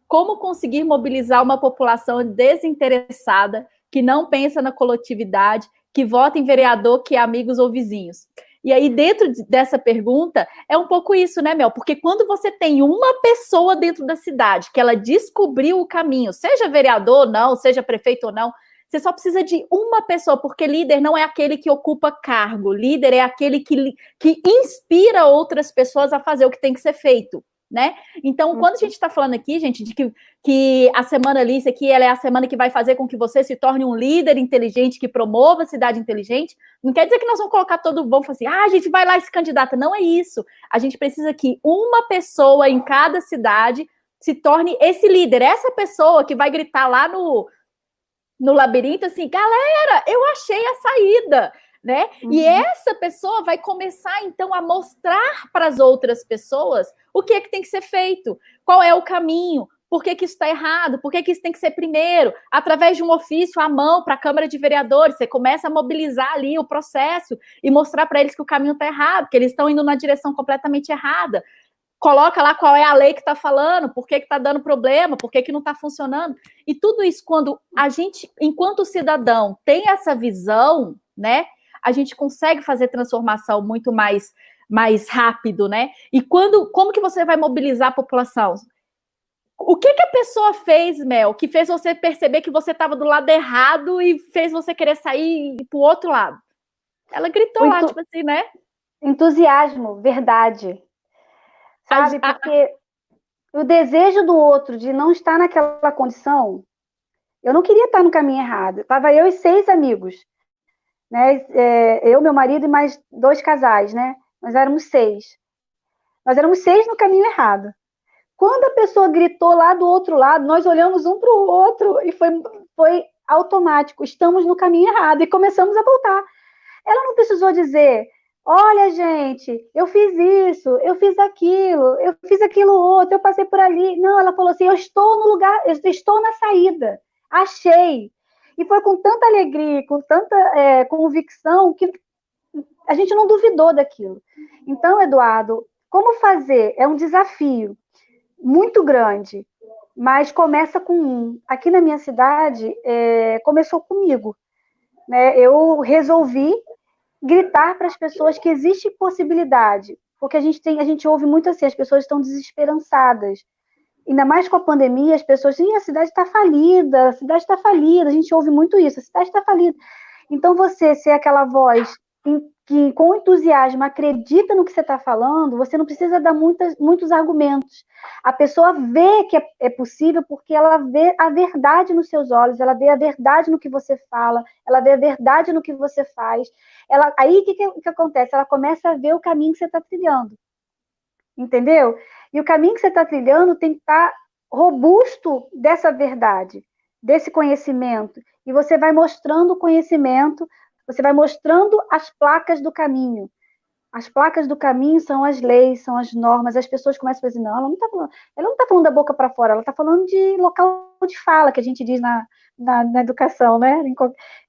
Speaker 1: Como conseguir mobilizar uma população desinteressada, que não pensa na coletividade, que vota em vereador, que é amigos ou vizinhos? E aí, dentro dessa pergunta, é um pouco isso, né, Mel? Porque quando você tem uma pessoa dentro da cidade que ela descobriu o caminho, seja vereador ou não, seja prefeito ou não, você só precisa de uma pessoa, porque líder não é aquele que ocupa cargo, líder é aquele que inspira outras pessoas a fazer o que tem que ser feito, né? Então, quando a gente está falando aqui, gente, de que a Semana Alice aqui, ela é a semana que vai fazer com que você se torne um líder inteligente, que promova a cidade inteligente, não quer dizer que nós vamos colocar vamos falar assim, a gente vai lá e se candidata. Não é isso. A gente precisa que uma pessoa em cada cidade se torne esse líder, essa pessoa que vai gritar lá no labirinto, assim, galera, eu achei a saída, né? E essa pessoa vai começar, então, a mostrar para as outras pessoas o que é que tem que ser feito, qual é o caminho, por que isso está errado, por que isso tem que ser primeiro, através de um ofício à mão para a Câmara de Vereadores, você começa a mobilizar ali o processo e mostrar para eles que o caminho está errado, que eles estão indo na direção completamente errada. Coloca lá qual é a lei que está falando, por que está dando problema, por que não está funcionando. E tudo isso, quando a gente, enquanto cidadão, tem essa visão, né, a gente consegue fazer transformação muito mais rápido, né? E como que você vai mobilizar a população? O que a pessoa fez, Mel, que fez você perceber que você estava do lado errado e fez você querer sair para o outro lado? Ela gritou lá, tipo assim, né?
Speaker 2: Entusiasmo, verdade. Sabe, porque o desejo do outro de não estar naquela condição, eu não queria estar no caminho errado. Estava eu e 6 amigos, né? Eu, meu marido e mais 2 casais, né? Nós éramos 6. Nós éramos 6 no caminho errado. Quando a pessoa gritou lá do outro lado, nós olhamos um para o outro e foi automático. Estamos no caminho errado e começamos a voltar. Ela não precisou dizer: olha, gente, eu fiz isso, eu fiz aquilo outro, eu passei por ali. Não, ela falou assim: eu estou no lugar, eu estou na saída, achei. E foi com tanta alegria, com tanta convicção, que a gente não duvidou daquilo. Então, Eduardo, como fazer? É um desafio muito grande, mas começa com um. Aqui na minha cidade, começou comigo, né? Eu resolvi gritar para as pessoas que existe possibilidade, porque a gente ouve muito assim, as pessoas estão desesperançadas, ainda mais com a pandemia, as pessoas dizem: a cidade está falida, a cidade está falida, a gente ouve muito isso, a cidade está falida. Então você ser aquela voz que com entusiasmo acredita no que você está falando, você não precisa dar muitos argumentos. A pessoa vê que é possível porque ela vê a verdade nos seus olhos, ela vê a verdade no que você fala, ela vê a verdade no que você faz. Aí o que acontece? Ela começa a ver o caminho que você está trilhando. Entendeu? E o caminho que você está trilhando tem que estar robusto dessa verdade, desse conhecimento. E você vai mostrando o conhecimento, você vai mostrando as placas do caminho. As placas do caminho são as leis, são as normas. As pessoas começam a dizer: não, ela não está falando da boca para fora, ela está falando de local de fala, que a gente diz na educação, né?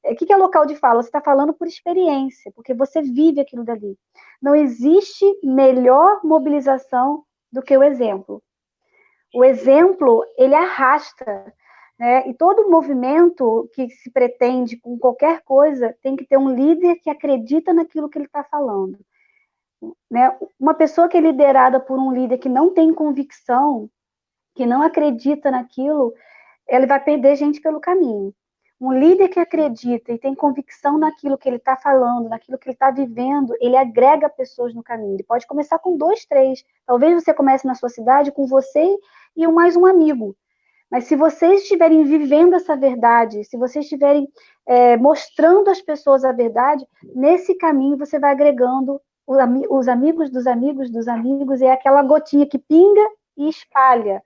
Speaker 2: O que é local de fala? Você está falando por experiência, porque você vive aquilo dali. Não existe melhor mobilização do que o exemplo. O exemplo, ele arrasta, né? E todo movimento que se pretende com qualquer coisa tem que ter um líder que acredita naquilo que ele está falando. Né? Uma pessoa que é liderada por um líder que não tem convicção, que não acredita naquilo, ele vai perder gente pelo caminho. Um líder que acredita e tem convicção naquilo que ele está falando, naquilo que ele está vivendo, ele agrega pessoas no caminho. Ele pode começar com 2, 3. Talvez você comece na sua cidade com você e mais um amigo. Mas se vocês estiverem vivendo essa verdade, se vocês estiverem mostrando às pessoas a verdade, nesse caminho você vai agregando os amigos dos amigos dos amigos, e é aquela gotinha que pinga e espalha.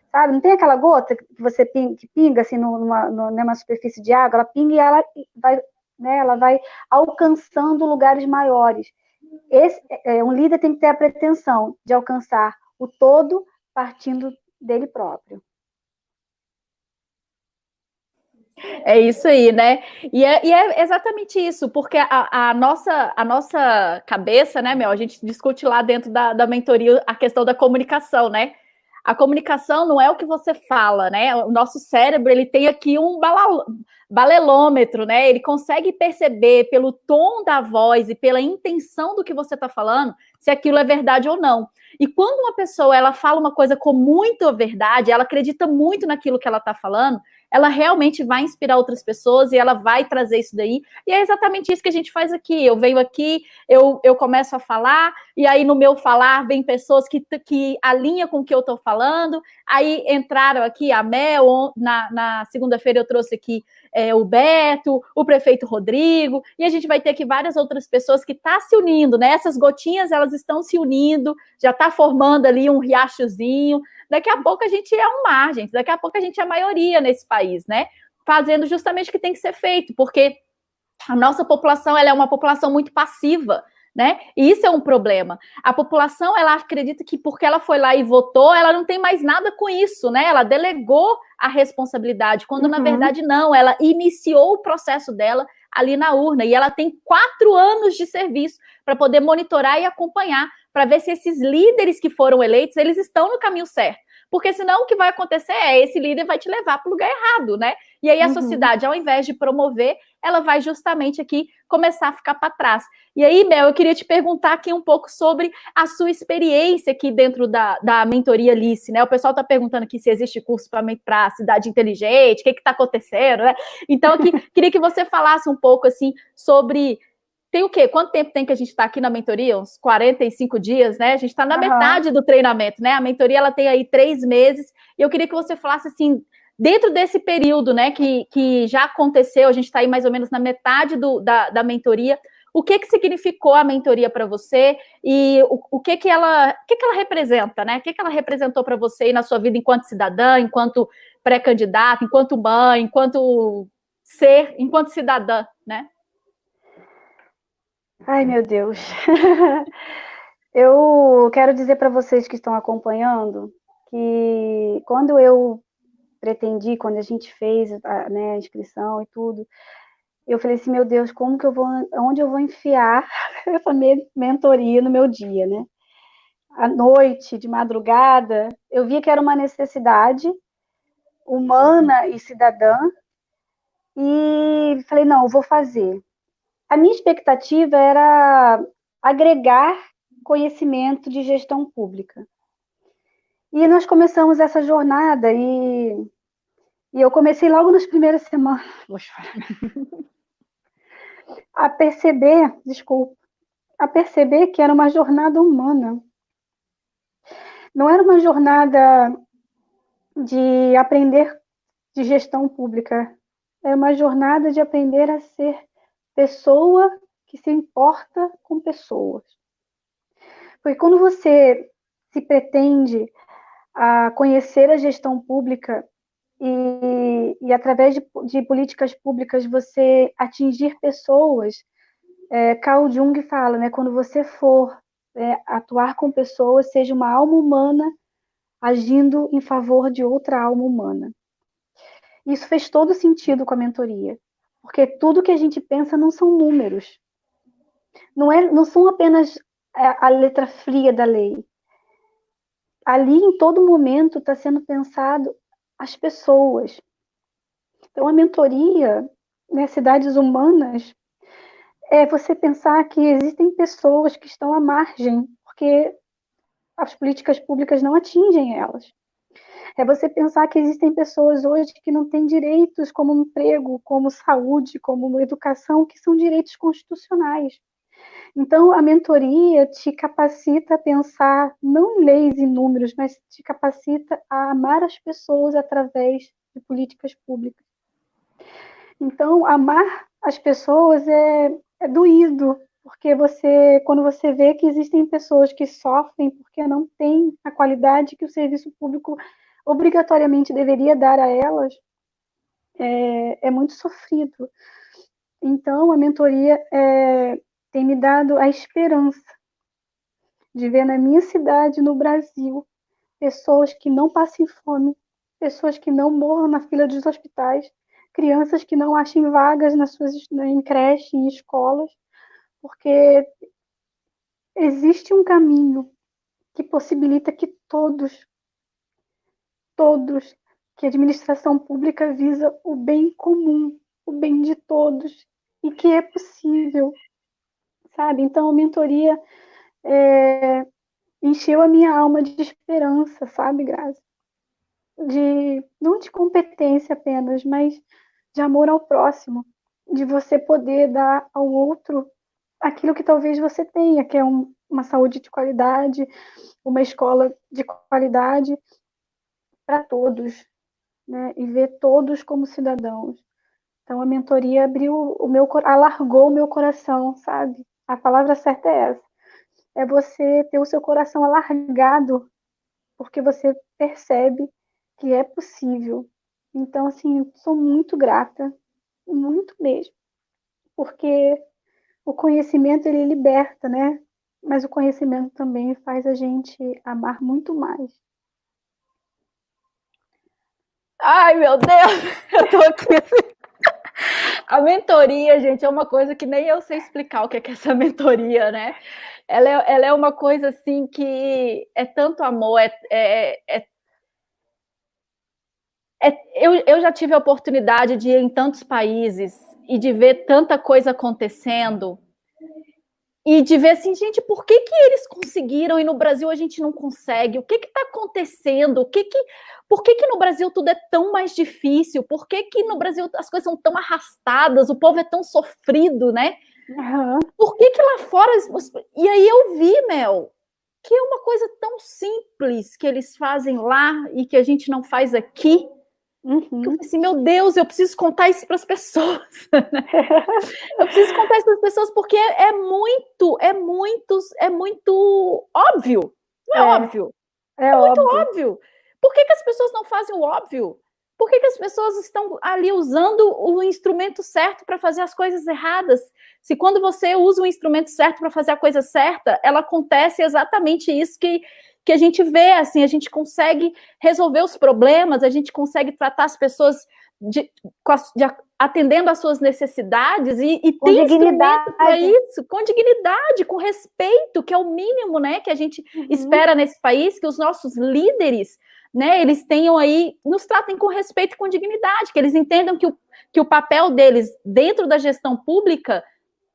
Speaker 2: Sabe? Não tem aquela gota que pinga assim numa superfície de água, ela pinga e ela vai alcançando lugares maiores. Um líder tem que ter a pretensão de alcançar o todo partindo dele próprio.
Speaker 1: É isso aí, né? E é exatamente isso, porque a nossa cabeça, né, Mel? A gente discute lá dentro da mentoria a questão da comunicação, né? A comunicação não é o que você fala, né? O nosso cérebro, ele tem aqui um balelômetro, né? Ele consegue perceber pelo tom da voz e pela intenção do que você está falando, se aquilo é verdade ou não. E quando uma pessoa, ela fala uma coisa com muita verdade, ela acredita muito naquilo que ela está falando, ela realmente vai inspirar outras pessoas e ela vai trazer isso daí. E é exatamente isso que a gente faz aqui. Eu venho aqui, eu começo a falar, e aí no meu falar vem pessoas que alinham com o que eu estou falando. Aí entraram aqui a Mel, na segunda-feira eu trouxe aqui o Beto, o prefeito Rodrigo, e a gente vai ter aqui várias outras pessoas que estão se unindo, né? Essas gotinhas, elas estão se unindo, já está formando ali um riachozinho. Daqui a pouco a gente é um mar, gente. Daqui a pouco a gente é a maioria nesse país, né? fazendo justamente o que tem que ser feito, porque a nossa população, ela é uma população muito passiva, né? E isso é um problema. A população, ela acredita que porque ela foi lá e votou, ela não tem mais nada com isso, né? Ela delegou a responsabilidade, quando na verdade não, ela iniciou o processo dela ali na urna, e ela tem 4 anos de serviço para poder monitorar e acompanhar, para ver se esses líderes que foram eleitos, eles estão no caminho certo. Porque senão o que vai acontecer é esse líder vai te levar para o lugar errado, né? E aí a sociedade, ao invés de promover, ela vai justamente aqui começar a ficar para trás. E aí, Mel, eu queria te perguntar aqui um pouco sobre a sua experiência aqui dentro da mentoria Alice, né? O pessoal está perguntando aqui se existe curso para cidade inteligente, o que está acontecendo, né? Então, aqui, queria que você falasse um pouco assim sobre. Tem o quê? Quanto tempo tem que a gente está aqui na mentoria? Uns 45 dias, né? A gente está na metade do treinamento, né? A mentoria ela tem aí 3 meses. E eu queria que você falasse assim, dentro desse período, né, que já aconteceu, a gente está aí mais ou menos na metade da mentoria, o que significou a mentoria para você e o que ela representa, né? O que ela representou para você aí na sua vida enquanto cidadã, enquanto pré-candidata, enquanto mãe, enquanto cidadã, né?
Speaker 2: Ai, meu Deus. Eu quero dizer para vocês que estão acompanhando que quando eu pretendi, quando a gente fez a inscrição e tudo, eu falei assim, meu Deus, onde eu vou enfiar essa mentoria no meu dia, né? À noite, de madrugada, eu via que era uma necessidade humana e cidadã, e falei, não, eu vou fazer. A minha expectativa era agregar conhecimento de gestão pública. E nós começamos essa jornada e eu comecei logo nas primeiras semanas a perceber, que era uma jornada humana. Não era uma jornada de aprender de gestão pública. Era uma jornada de aprender a ser pessoa que se importa com pessoas. Porque quando você se pretende a conhecer a gestão pública e através de políticas públicas você atingir pessoas, Carl Jung fala, né, quando você for atuar com pessoas, seja uma alma humana agindo em favor de outra alma humana. Isso fez todo sentido com a mentoria, porque tudo que a gente pensa não são números, não são apenas a letra fria da lei. Ali, em todo momento, está sendo pensado as pessoas. Então, a mentoria, né, Cidades Humanas, é você pensar que existem pessoas que estão à margem, porque as políticas públicas não atingem elas. É você pensar que existem pessoas hoje que não têm direitos como emprego, como saúde, como educação, que são direitos constitucionais. Então, a mentoria te capacita a pensar, não em leis e números, mas te capacita a amar as pessoas através de políticas públicas. Então, amar as pessoas é doído, porque quando você vê que existem pessoas que sofrem porque não têm a qualidade que o serviço público obrigatoriamente deveria dar a elas, é muito sofrido. Então, a mentoria tem me dado a esperança de ver na minha cidade, no Brasil, pessoas que não passem fome, pessoas que não morram na fila dos hospitais, crianças que não achem vagas em creche, em escolas, porque existe um caminho que possibilita que todos, que a administração pública visa o bem comum, o bem de todos, e que é possível, sabe? Então, a mentoria encheu a minha alma de esperança, sabe, Grazi? Não de competência apenas, mas de amor ao próximo, de você poder dar ao outro aquilo que talvez você tenha, que é uma saúde de qualidade, uma escola de qualidade para todos, né? E ver todos como cidadãos. Então a mentoria alargou o meu coração, sabe? A palavra certa é essa. É você ter o seu coração alargado, porque você percebe que é possível. Então, assim, eu sou muito grata, muito mesmo, porque o conhecimento, ele liberta, né? Mas o conhecimento também faz a gente amar muito mais.
Speaker 1: Ai, meu Deus, eu tô aqui. A mentoria, gente, é uma coisa que nem eu sei explicar o que é essa mentoria, né? Ela é uma coisa assim que é tanto amor, eu já tive a oportunidade de ir em tantos países e de ver tanta coisa acontecendo e de ver assim, gente, por que eles conseguiram e no Brasil a gente não consegue? O que está acontecendo? Por que no Brasil tudo é tão mais difícil? Por que no Brasil as coisas são tão arrastadas? O povo é tão sofrido, né?
Speaker 2: Uhum.
Speaker 1: Por que lá fora... E aí eu vi, Mel, que é uma coisa tão simples que eles fazem lá e que a gente não faz aqui. Eu falei assim, meu Deus, eu preciso contar isso para as pessoas. Eu preciso contar isso para as pessoas porque é muito óbvio. Não é óbvio?
Speaker 2: É
Speaker 1: É muito
Speaker 2: óbvio.
Speaker 1: óbvio. Por que as pessoas não fazem o óbvio? Por que as pessoas estão ali usando o instrumento certo para fazer as coisas erradas? Se quando você usa o instrumento certo para fazer a coisa certa, ela acontece exatamente isso que a gente vê, assim, a gente consegue resolver os problemas, a gente consegue tratar as pessoas de atendendo às suas necessidades e
Speaker 2: Com
Speaker 1: tem instrumento para
Speaker 2: dignidade.
Speaker 1: isso, com dignidade, com respeito, que é o mínimo, né, que a gente espera nesse país, que os nossos líderes, né, eles tenham aí, nos tratem com respeito e com dignidade, que eles entendam que o papel deles dentro da gestão pública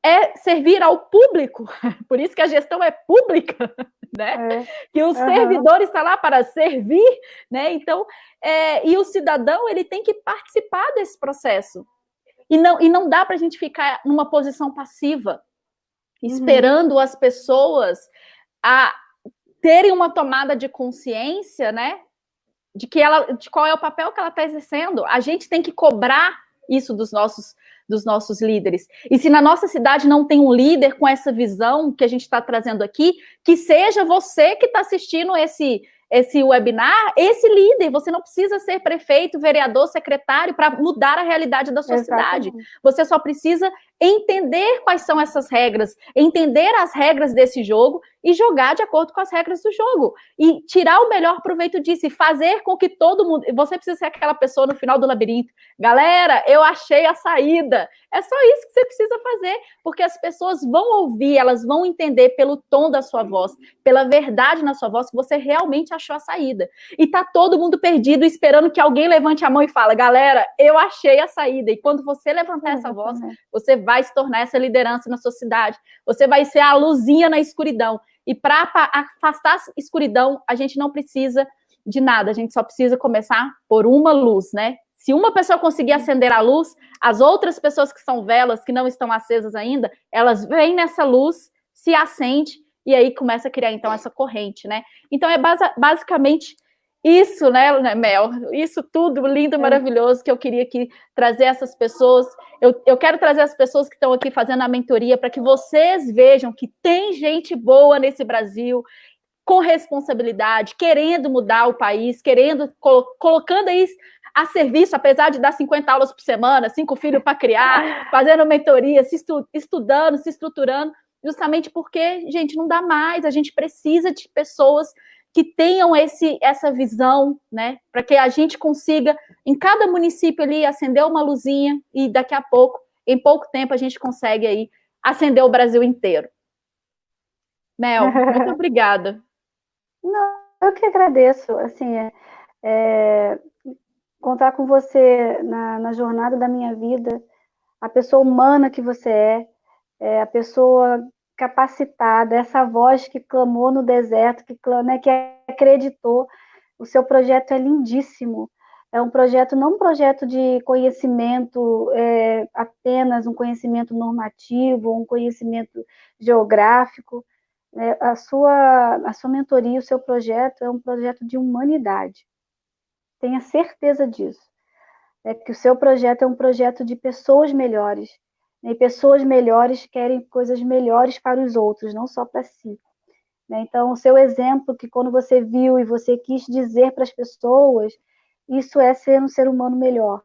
Speaker 1: é servir ao público, por isso que a gestão é pública, né? Que o servidor está lá para servir, né? Então, e o cidadão ele tem que participar desse processo. E não dá para a gente ficar numa posição passiva, esperando as pessoas a terem uma tomada de consciência, né? De qual é o papel que ela está exercendo. A gente tem que cobrar isso dos nossos líderes. E se na nossa cidade não tem um líder com essa visão que a gente está trazendo aqui, que seja você que está assistindo esse webinar, esse líder. Você não precisa ser prefeito, vereador, secretário para mudar a realidade da sua cidade. Você só precisa entender quais são essas regras, entender as regras desse jogo e jogar de acordo com as regras do jogo. E tirar o melhor proveito disso e fazer com que todo mundo... Você precisa ser aquela pessoa no final do labirinto. Galera, eu achei a saída. É só isso que você precisa fazer, porque as pessoas vão ouvir, elas vão entender pelo tom da sua voz, pela verdade na sua voz, que você realmente achou a saída. E tá todo mundo perdido, esperando que alguém levante a mão e fala, galera, eu achei a saída. E quando você levantar essa voz, você vai se tornar essa liderança na sua cidade. Você vai ser a luzinha na escuridão. E para afastar a escuridão, a gente não precisa de nada, a gente só precisa começar por uma luz, né? Se uma pessoa conseguir acender a luz, as outras pessoas que são velas, que não estão acesas ainda, elas vêm nessa luz, se acende, e aí começa a criar, então, essa corrente, né? Então, é basicamente isso, né, Mel? Isso tudo lindo, maravilhoso, que eu queria aqui trazer essas pessoas. Eu quero trazer as pessoas que estão aqui fazendo a mentoria para que vocês vejam que tem gente boa nesse Brasil, com responsabilidade, querendo mudar o país, colocando aí a serviço, apesar de dar 50 aulas por semana, 5 filhos para criar, fazendo mentoria, estudando, se estruturando, justamente porque, gente, não dá mais, a gente precisa de pessoas que tenham essa visão, né, para que a gente consiga, em cada município ali, acender uma luzinha e daqui a pouco, em pouco tempo, a gente consegue aí acender o Brasil inteiro. Mel, muito obrigada.
Speaker 2: Não, eu que agradeço, assim, contar com você na jornada da minha vida, a pessoa humana que você a pessoa capacitada, essa voz que clamou no deserto, que acreditou. O seu projeto é lindíssimo. É um projeto, não um projeto de conhecimento, apenas um conhecimento normativo, um conhecimento geográfico. A sua mentoria, o seu projeto é um projeto de humanidade. Tenha certeza disso. Que o seu projeto é um projeto de pessoas melhores. E pessoas melhores querem coisas melhores para os outros, não só para si. Então, o seu exemplo, que quando você viu e você quis dizer para as pessoas, isso é ser um ser humano melhor,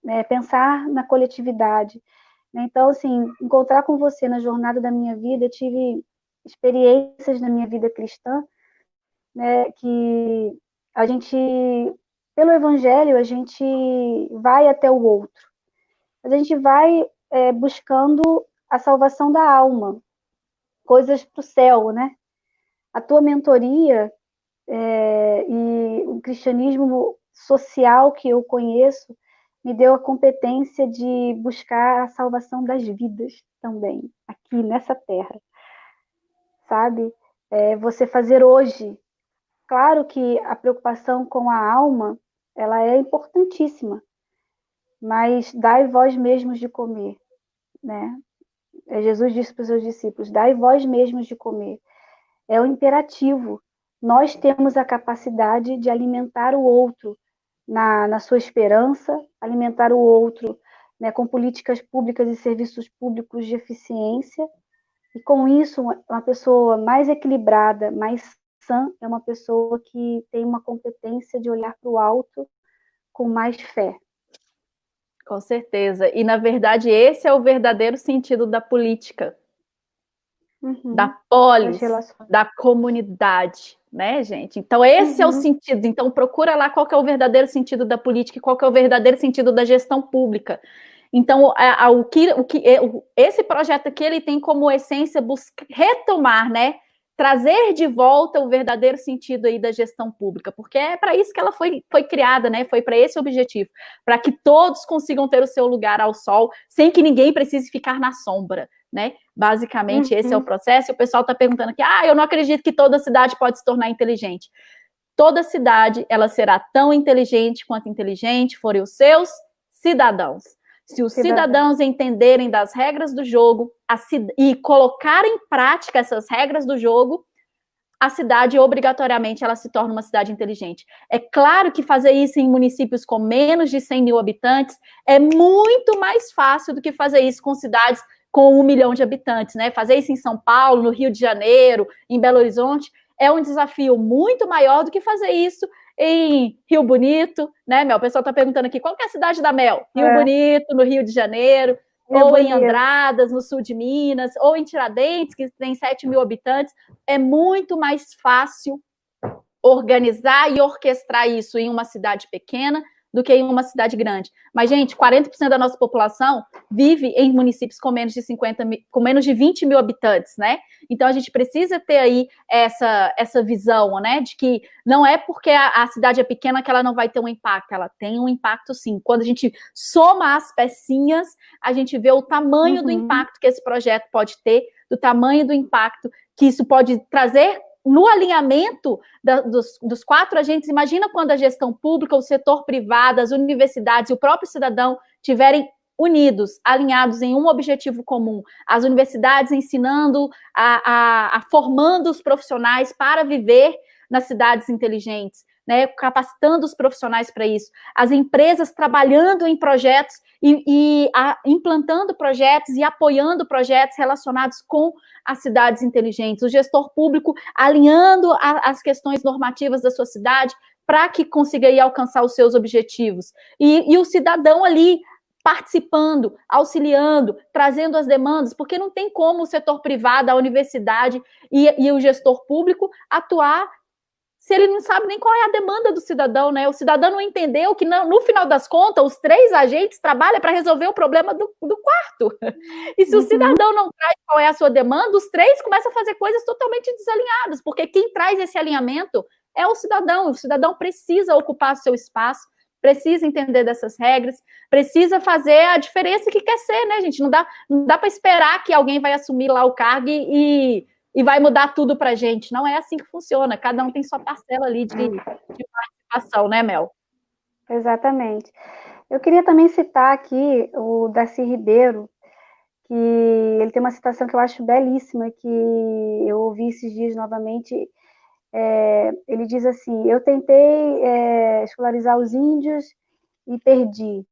Speaker 2: né? Pensar na coletividade. Né? Então, assim, encontrar com você na jornada da minha vida, eu tive experiências na minha vida cristã, né, que a gente, pelo Evangelho, a gente vai até o outro. A gente vai buscando a salvação da alma, coisas para o céu, né? A tua mentoria e o cristianismo social que eu conheço me deu a competência de buscar a salvação das vidas também, aqui nessa terra, sabe? Você fazer hoje. Claro que a preocupação com a alma, ela é importantíssima, mas dai vós mesmos de comer, né? Jesus disse para os seus discípulos, dai vós mesmos de comer. É o imperativo. Nós temos a capacidade de alimentar o outro na sua esperança, alimentar o outro, né, com políticas públicas e serviços públicos de eficiência, e com isso, uma pessoa mais equilibrada, mais sã, é uma pessoa que tem uma competência de olhar para o alto com mais fé.
Speaker 1: Com certeza. E, na verdade, esse é o verdadeiro sentido da política, da polis, da comunidade, né, gente? Então, esse é o sentido. Então, procura lá qual que é o verdadeiro sentido da política e qual que é o verdadeiro sentido da gestão pública. Então, esse projeto aqui, ele tem como essência retomar, né, trazer de volta o verdadeiro sentido aí da gestão pública, porque é para isso que ela foi criada, né? Foi para esse objetivo, para que todos consigam ter o seu lugar ao sol, sem que ninguém precise ficar na sombra, né? Basicamente, esse é o processo. E o pessoal está perguntando aqui, eu não acredito que toda cidade pode se tornar inteligente. Toda cidade, ela será tão inteligente quanto inteligente forem os seus cidadãos. Se os cidadãos entenderem das regras do jogo e colocar em prática essas regras do jogo, a cidade, obrigatoriamente, ela se torna uma cidade inteligente. É claro que fazer isso em municípios com menos de 100 mil habitantes é muito mais fácil do que fazer isso com cidades com 1 milhão de habitantes, né? Fazer isso em São Paulo, no Rio de Janeiro, em Belo Horizonte, é um desafio muito maior do que fazer isso em Rio Bonito, né, Mel? O pessoal está perguntando aqui, qual que é a cidade da Mel? Rio Bonito, no Rio de Janeiro, ou em Andradas, no sul de Minas, ou em Tiradentes, que tem 7 mil habitantes. É muito mais fácil organizar e orquestrar isso em uma cidade pequena do que em uma cidade grande. Mas, gente, 40% da nossa população vive em municípios com menos de 20 mil habitantes, né? Então, a gente precisa ter aí essa visão, né? De que não é porque a cidade é pequena que ela não vai ter um impacto. Ela tem um impacto, sim. Quando a gente soma as pecinhas, a gente vê o tamanho do impacto que esse projeto pode ter, do tamanho do impacto que isso pode trazer no alinhamento dos 4 agentes. Imagina quando a gestão pública, o setor privado, as universidades e o próprio cidadão tiverem unidos, alinhados em um objetivo comum. As universidades ensinando, formando os profissionais para viver nas cidades inteligentes, né, capacitando os profissionais para isso. As empresas trabalhando em projetos e implantando projetos e apoiando projetos relacionados com as cidades inteligentes. O gestor público alinhando as questões normativas da sua cidade para que consiga ir alcançar os seus objetivos. E o cidadão ali participando, auxiliando, trazendo as demandas, porque não tem como o setor privado, a universidade e o gestor público atuar se ele não sabe nem qual é a demanda do cidadão, né? O cidadão não entendeu que, no final das contas, os 3 agentes trabalham para resolver o problema do quarto. E se o cidadão não traz qual é a sua demanda, os 3 começam a fazer coisas totalmente desalinhadas, porque quem traz esse alinhamento é o cidadão. O cidadão precisa ocupar o seu espaço, precisa entender dessas regras, precisa fazer a diferença que quer ser, né, gente? Não dá para esperar que alguém vai assumir lá o cargo e vai mudar tudo para a gente. Não é assim que funciona. Cada um tem sua parcela ali de participação, né, Mel?
Speaker 2: Exatamente. Eu queria também citar aqui o Darcy Ribeiro, que ele tem uma citação que eu acho belíssima, que eu ouvi esses dias novamente. Ele diz assim: eu tentei escolarizar os índios e perdi.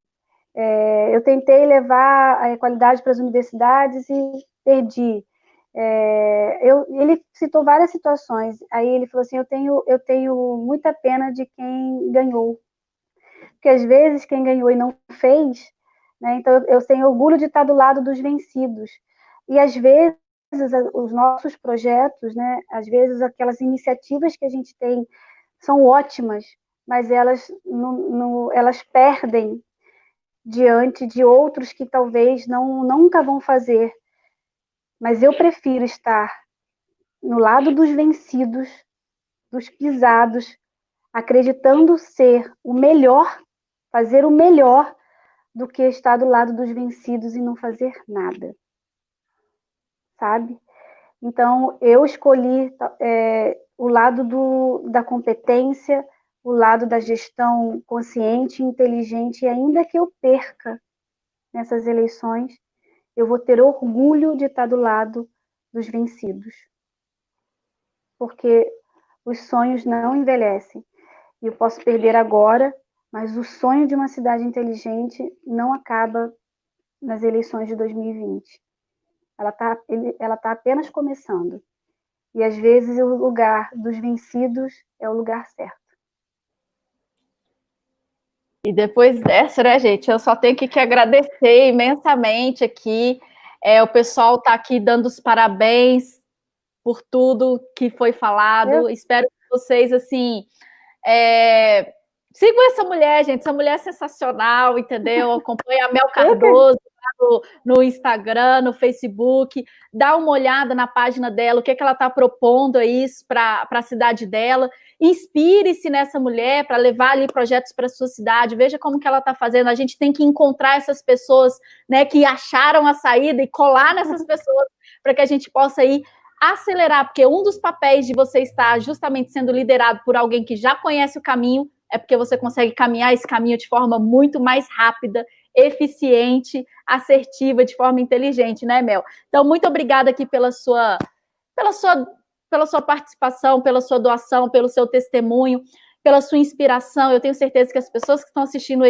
Speaker 2: Eu tentei levar a qualidade para as universidades e perdi. Ele citou várias situações. Aí ele falou assim: eu tenho muita pena de quem ganhou. porque às vezes quem ganhou e não fez, né? Então eu tenho orgulho de estar do lado dos vencidos. E às vezes os nossos projetos, né? Às vezes aquelas iniciativas que a gente tem são ótimas, mas elas, elas perdem diante de outros que talvez nunca vão fazer. Mas eu prefiro estar no lado dos vencidos, dos pisados, acreditando ser o melhor, fazer o melhor, do que estar do lado dos vencidos e não fazer nada. Sabe? Então, eu escolhi o lado da competência, o lado da gestão consciente e inteligente, e ainda que eu perca nessas eleições, eu vou ter orgulho de estar do lado dos vencidos. Porque os sonhos não envelhecem. E eu posso perder agora, mas o sonho de uma cidade inteligente não acaba nas eleições de 2020. Ela tá apenas começando. E às vezes o lugar dos vencidos é o lugar certo.
Speaker 1: E depois dessa, né, gente, eu só tenho que agradecer imensamente aqui. O pessoal está aqui dando os parabéns por tudo que foi falado. Espero que vocês, assim, sigam essa mulher, gente. Essa mulher é sensacional, entendeu? Acompanha a Mel Cardoso no Instagram, no Facebook. Dá uma olhada na página dela, o que ela está propondo aí para a cidade dela. Inspire-se nessa mulher para levar ali projetos para a sua cidade. Veja como que ela está fazendo. A gente tem que encontrar essas pessoas, né, que acharam a saída e colar nessas pessoas para que a gente possa ir acelerar, porque um dos papéis de você estar justamente sendo liderado por alguém que já conhece o caminho é porque você consegue caminhar esse caminho de forma muito mais rápida, eficiente, assertiva, de forma inteligente, né, Mel? Então, muito obrigada aqui pela sua participação, pela sua doação, pelo seu testemunho, pela sua inspiração. Eu tenho certeza que as pessoas que estão assistindo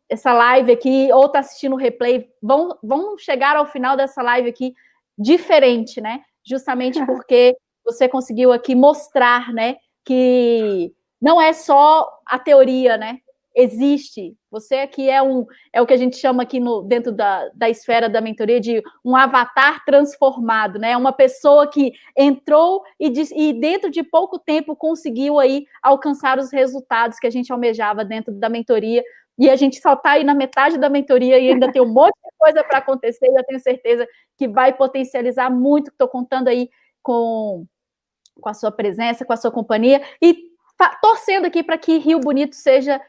Speaker 1: essa live aqui, ou estão assistindo o replay, vão chegar ao final dessa live aqui diferente, né? Justamente porque você conseguiu aqui mostrar, né, que não é só a teoria, né? Existe. Você aqui é o que a gente chama aqui dentro da esfera da mentoria de um avatar transformado, né? Uma pessoa que entrou e dentro de pouco tempo conseguiu aí alcançar os resultados que a gente almejava dentro da mentoria. E a gente só está aí na metade da mentoria e ainda tem um monte de coisa para acontecer, e eu tenho certeza que vai potencializar muito. Estou contando aí com a sua presença, com a sua companhia, e torcendo aqui para que Rio Bonito seja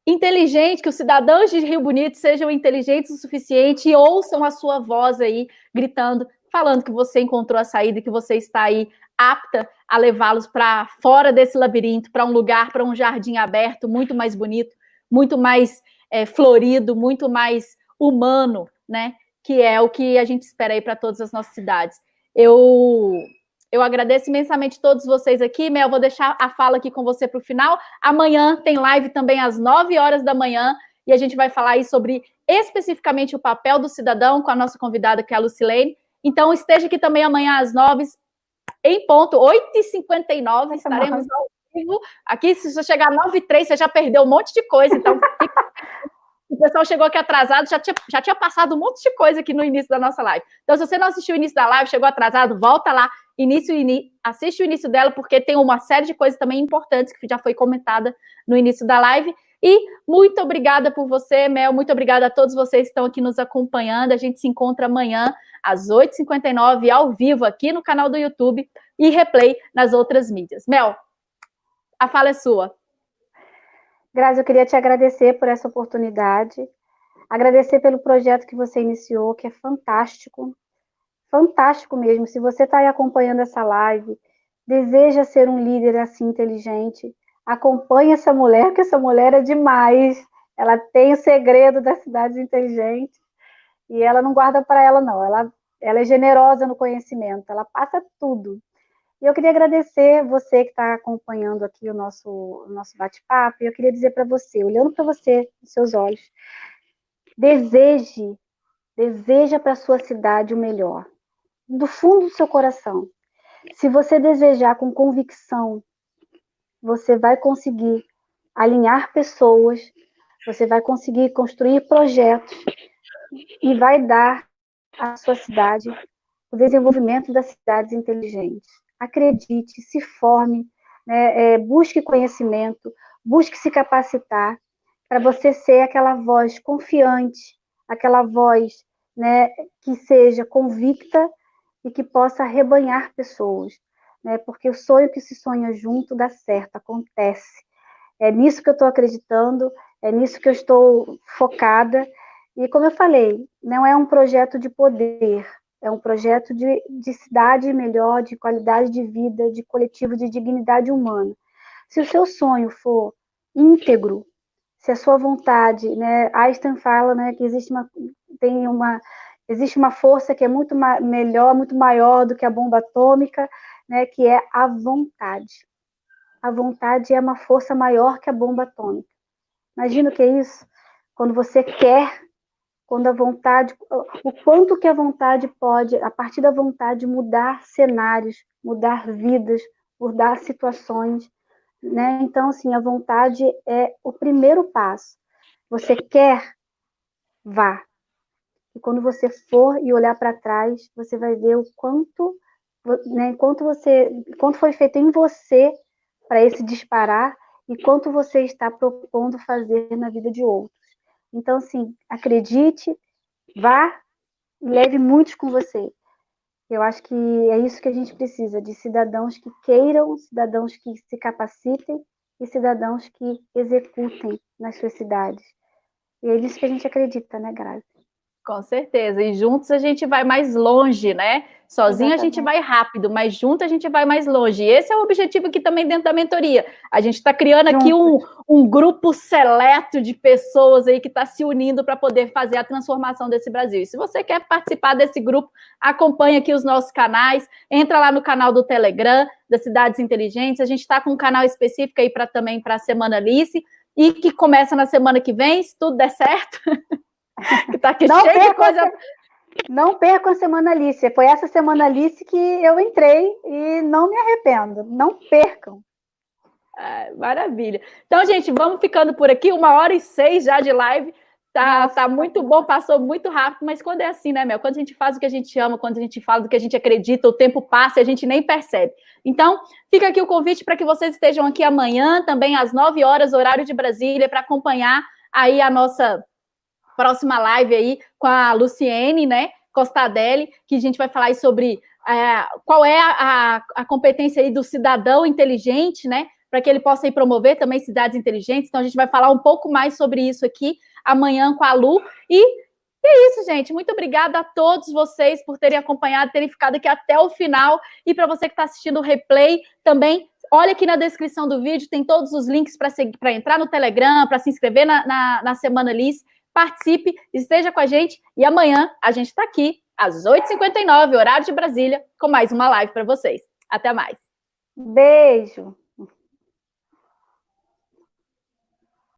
Speaker 1: inteligente, que os cidadãos de Rio Bonito sejam inteligentes o suficiente e ouçam a sua voz aí, gritando, falando que você encontrou a saída e que você está aí apta a levá-los para fora desse labirinto, para um lugar, para um jardim aberto, muito mais bonito, muito mais florido, muito mais humano, né? Que é o que a gente espera aí para todas as nossas cidades. Eu agradeço imensamente todos vocês aqui. Mel, vou deixar a fala aqui com você para o final. Amanhã tem live também às 9 horas da manhã, e a gente vai falar aí sobre especificamente o papel do cidadão com a nossa convidada, que é a Lucilene. Então, esteja aqui também amanhã às 9, em ponto, 8h59, estaremos ao vivo. Aqui, se você chegar às 9h03, você já perdeu um monte de coisa, então o pessoal chegou aqui atrasado, já tinha passado um monte de coisa aqui no início da nossa live. Então, se você não assistiu o início da live, chegou atrasado, volta lá, assiste o início dela, porque tem uma série de coisas também importantes que já foi comentada no início da live. E muito obrigada por você, Mel, muito obrigada a todos vocês que estão aqui nos acompanhando. A gente se encontra amanhã às 8h59, ao vivo, aqui no canal do YouTube, e replay nas outras mídias. Mel, a fala é sua.
Speaker 2: Grazi, eu queria te agradecer por essa oportunidade, agradecer pelo projeto que você iniciou, que é fantástico, fantástico mesmo. Se você está aí acompanhando essa live, deseja ser um líder assim inteligente, acompanhe essa mulher, porque essa mulher é demais. Ela tem o segredo das cidades inteligentes e ela não guarda para ela, não. Ela é generosa no conhecimento, ela passa tudo. E eu queria agradecer você que está acompanhando aqui o nosso bate-papo, e eu queria dizer para você, olhando para você, nos seus olhos, deseja para a sua cidade o melhor, do fundo do seu coração. Se você desejar com convicção, você vai conseguir alinhar pessoas, você vai conseguir construir projetos e vai dar à sua cidade o desenvolvimento das cidades inteligentes. Acredite, se forme, né, busque conhecimento, busque se capacitar para você ser aquela voz confiante, aquela voz, né, que seja convicta e que possa arrebanhar pessoas, né, porque o sonho que se sonha junto dá certo, acontece. É nisso que eu estou acreditando, é nisso que eu estou focada. E como eu falei, não é um projeto de poder, é um projeto de cidade melhor, de qualidade de vida, de coletivo, de dignidade humana. Se o seu sonho for íntegro, se a sua vontade, né, Einstein fala, né, que existe uma força que é muito melhor, muito maior do que a bomba atômica, né, que é a vontade. A vontade é uma força maior que a bomba atômica. Imagina o que é isso? Quando você quer, quando a vontade, o quanto que a vontade pode, a partir da vontade, mudar cenários, mudar vidas, mudar situações, né? Então, assim, a vontade é o primeiro passo. Você quer, vá. E quando você for e olhar para trás, você vai ver o quanto, né, quanto foi feito em você para esse disparar e quanto você está propondo fazer na vida de outros. Então, assim, acredite, vá e leve muitos com você. Eu acho que é isso que a gente precisa, de cidadãos que queiram, cidadãos que se capacitem e cidadãos que executem nas suas cidades. E é nisso que a gente acredita, né, Grazi?
Speaker 1: Com certeza. E juntos a gente vai mais longe, né? Sozinho a gente vai rápido, mas junto a gente vai mais longe. E esse é o objetivo aqui também dentro da mentoria. A gente está criando aqui um grupo seleto de pessoas aí que está se unindo para poder fazer a transformação desse Brasil. E se você quer participar desse grupo, acompanhe aqui os nossos canais, entra lá no canal do Telegram, das Cidades Inteligentes. A gente está com um canal específico aí também para a Semana Alice, e que começa na semana que vem, se tudo der certo. Que tá aqui cheio de coisa.
Speaker 2: Não percam a Semana Alice. Foi essa Semana Alice que eu entrei e não me arrependo. Não percam.
Speaker 1: Maravilha. Então, gente, vamos ficando por aqui. 1h06 já de live. Tá muito bom, passou muito rápido, mas quando é assim, né, Mel? Quando a gente faz o que a gente ama, quando a gente fala do que a gente acredita, o tempo passa e a gente nem percebe. Então, fica aqui o convite para que vocês estejam aqui amanhã, também às 9 horas, horário de Brasília, para acompanhar aí a nossa próxima live aí com a Luciene, né, Costadelli, que a gente vai falar aí sobre qual é a competência aí do cidadão inteligente, né, para que ele possa aí promover também cidades inteligentes. Então, a gente vai falar um pouco mais sobre isso aqui amanhã com a Lu. E é isso, gente. Muito obrigada a todos vocês por terem acompanhado, terem ficado aqui até o final. E para você que está assistindo o replay, também olha aqui na descrição do vídeo, tem todos os links para entrar no Telegram, para se inscrever na Semana Alice. Participe, esteja com a gente e amanhã a gente está aqui às 8h59, horário de Brasília, com mais uma live para vocês. Até mais.
Speaker 2: Beijo.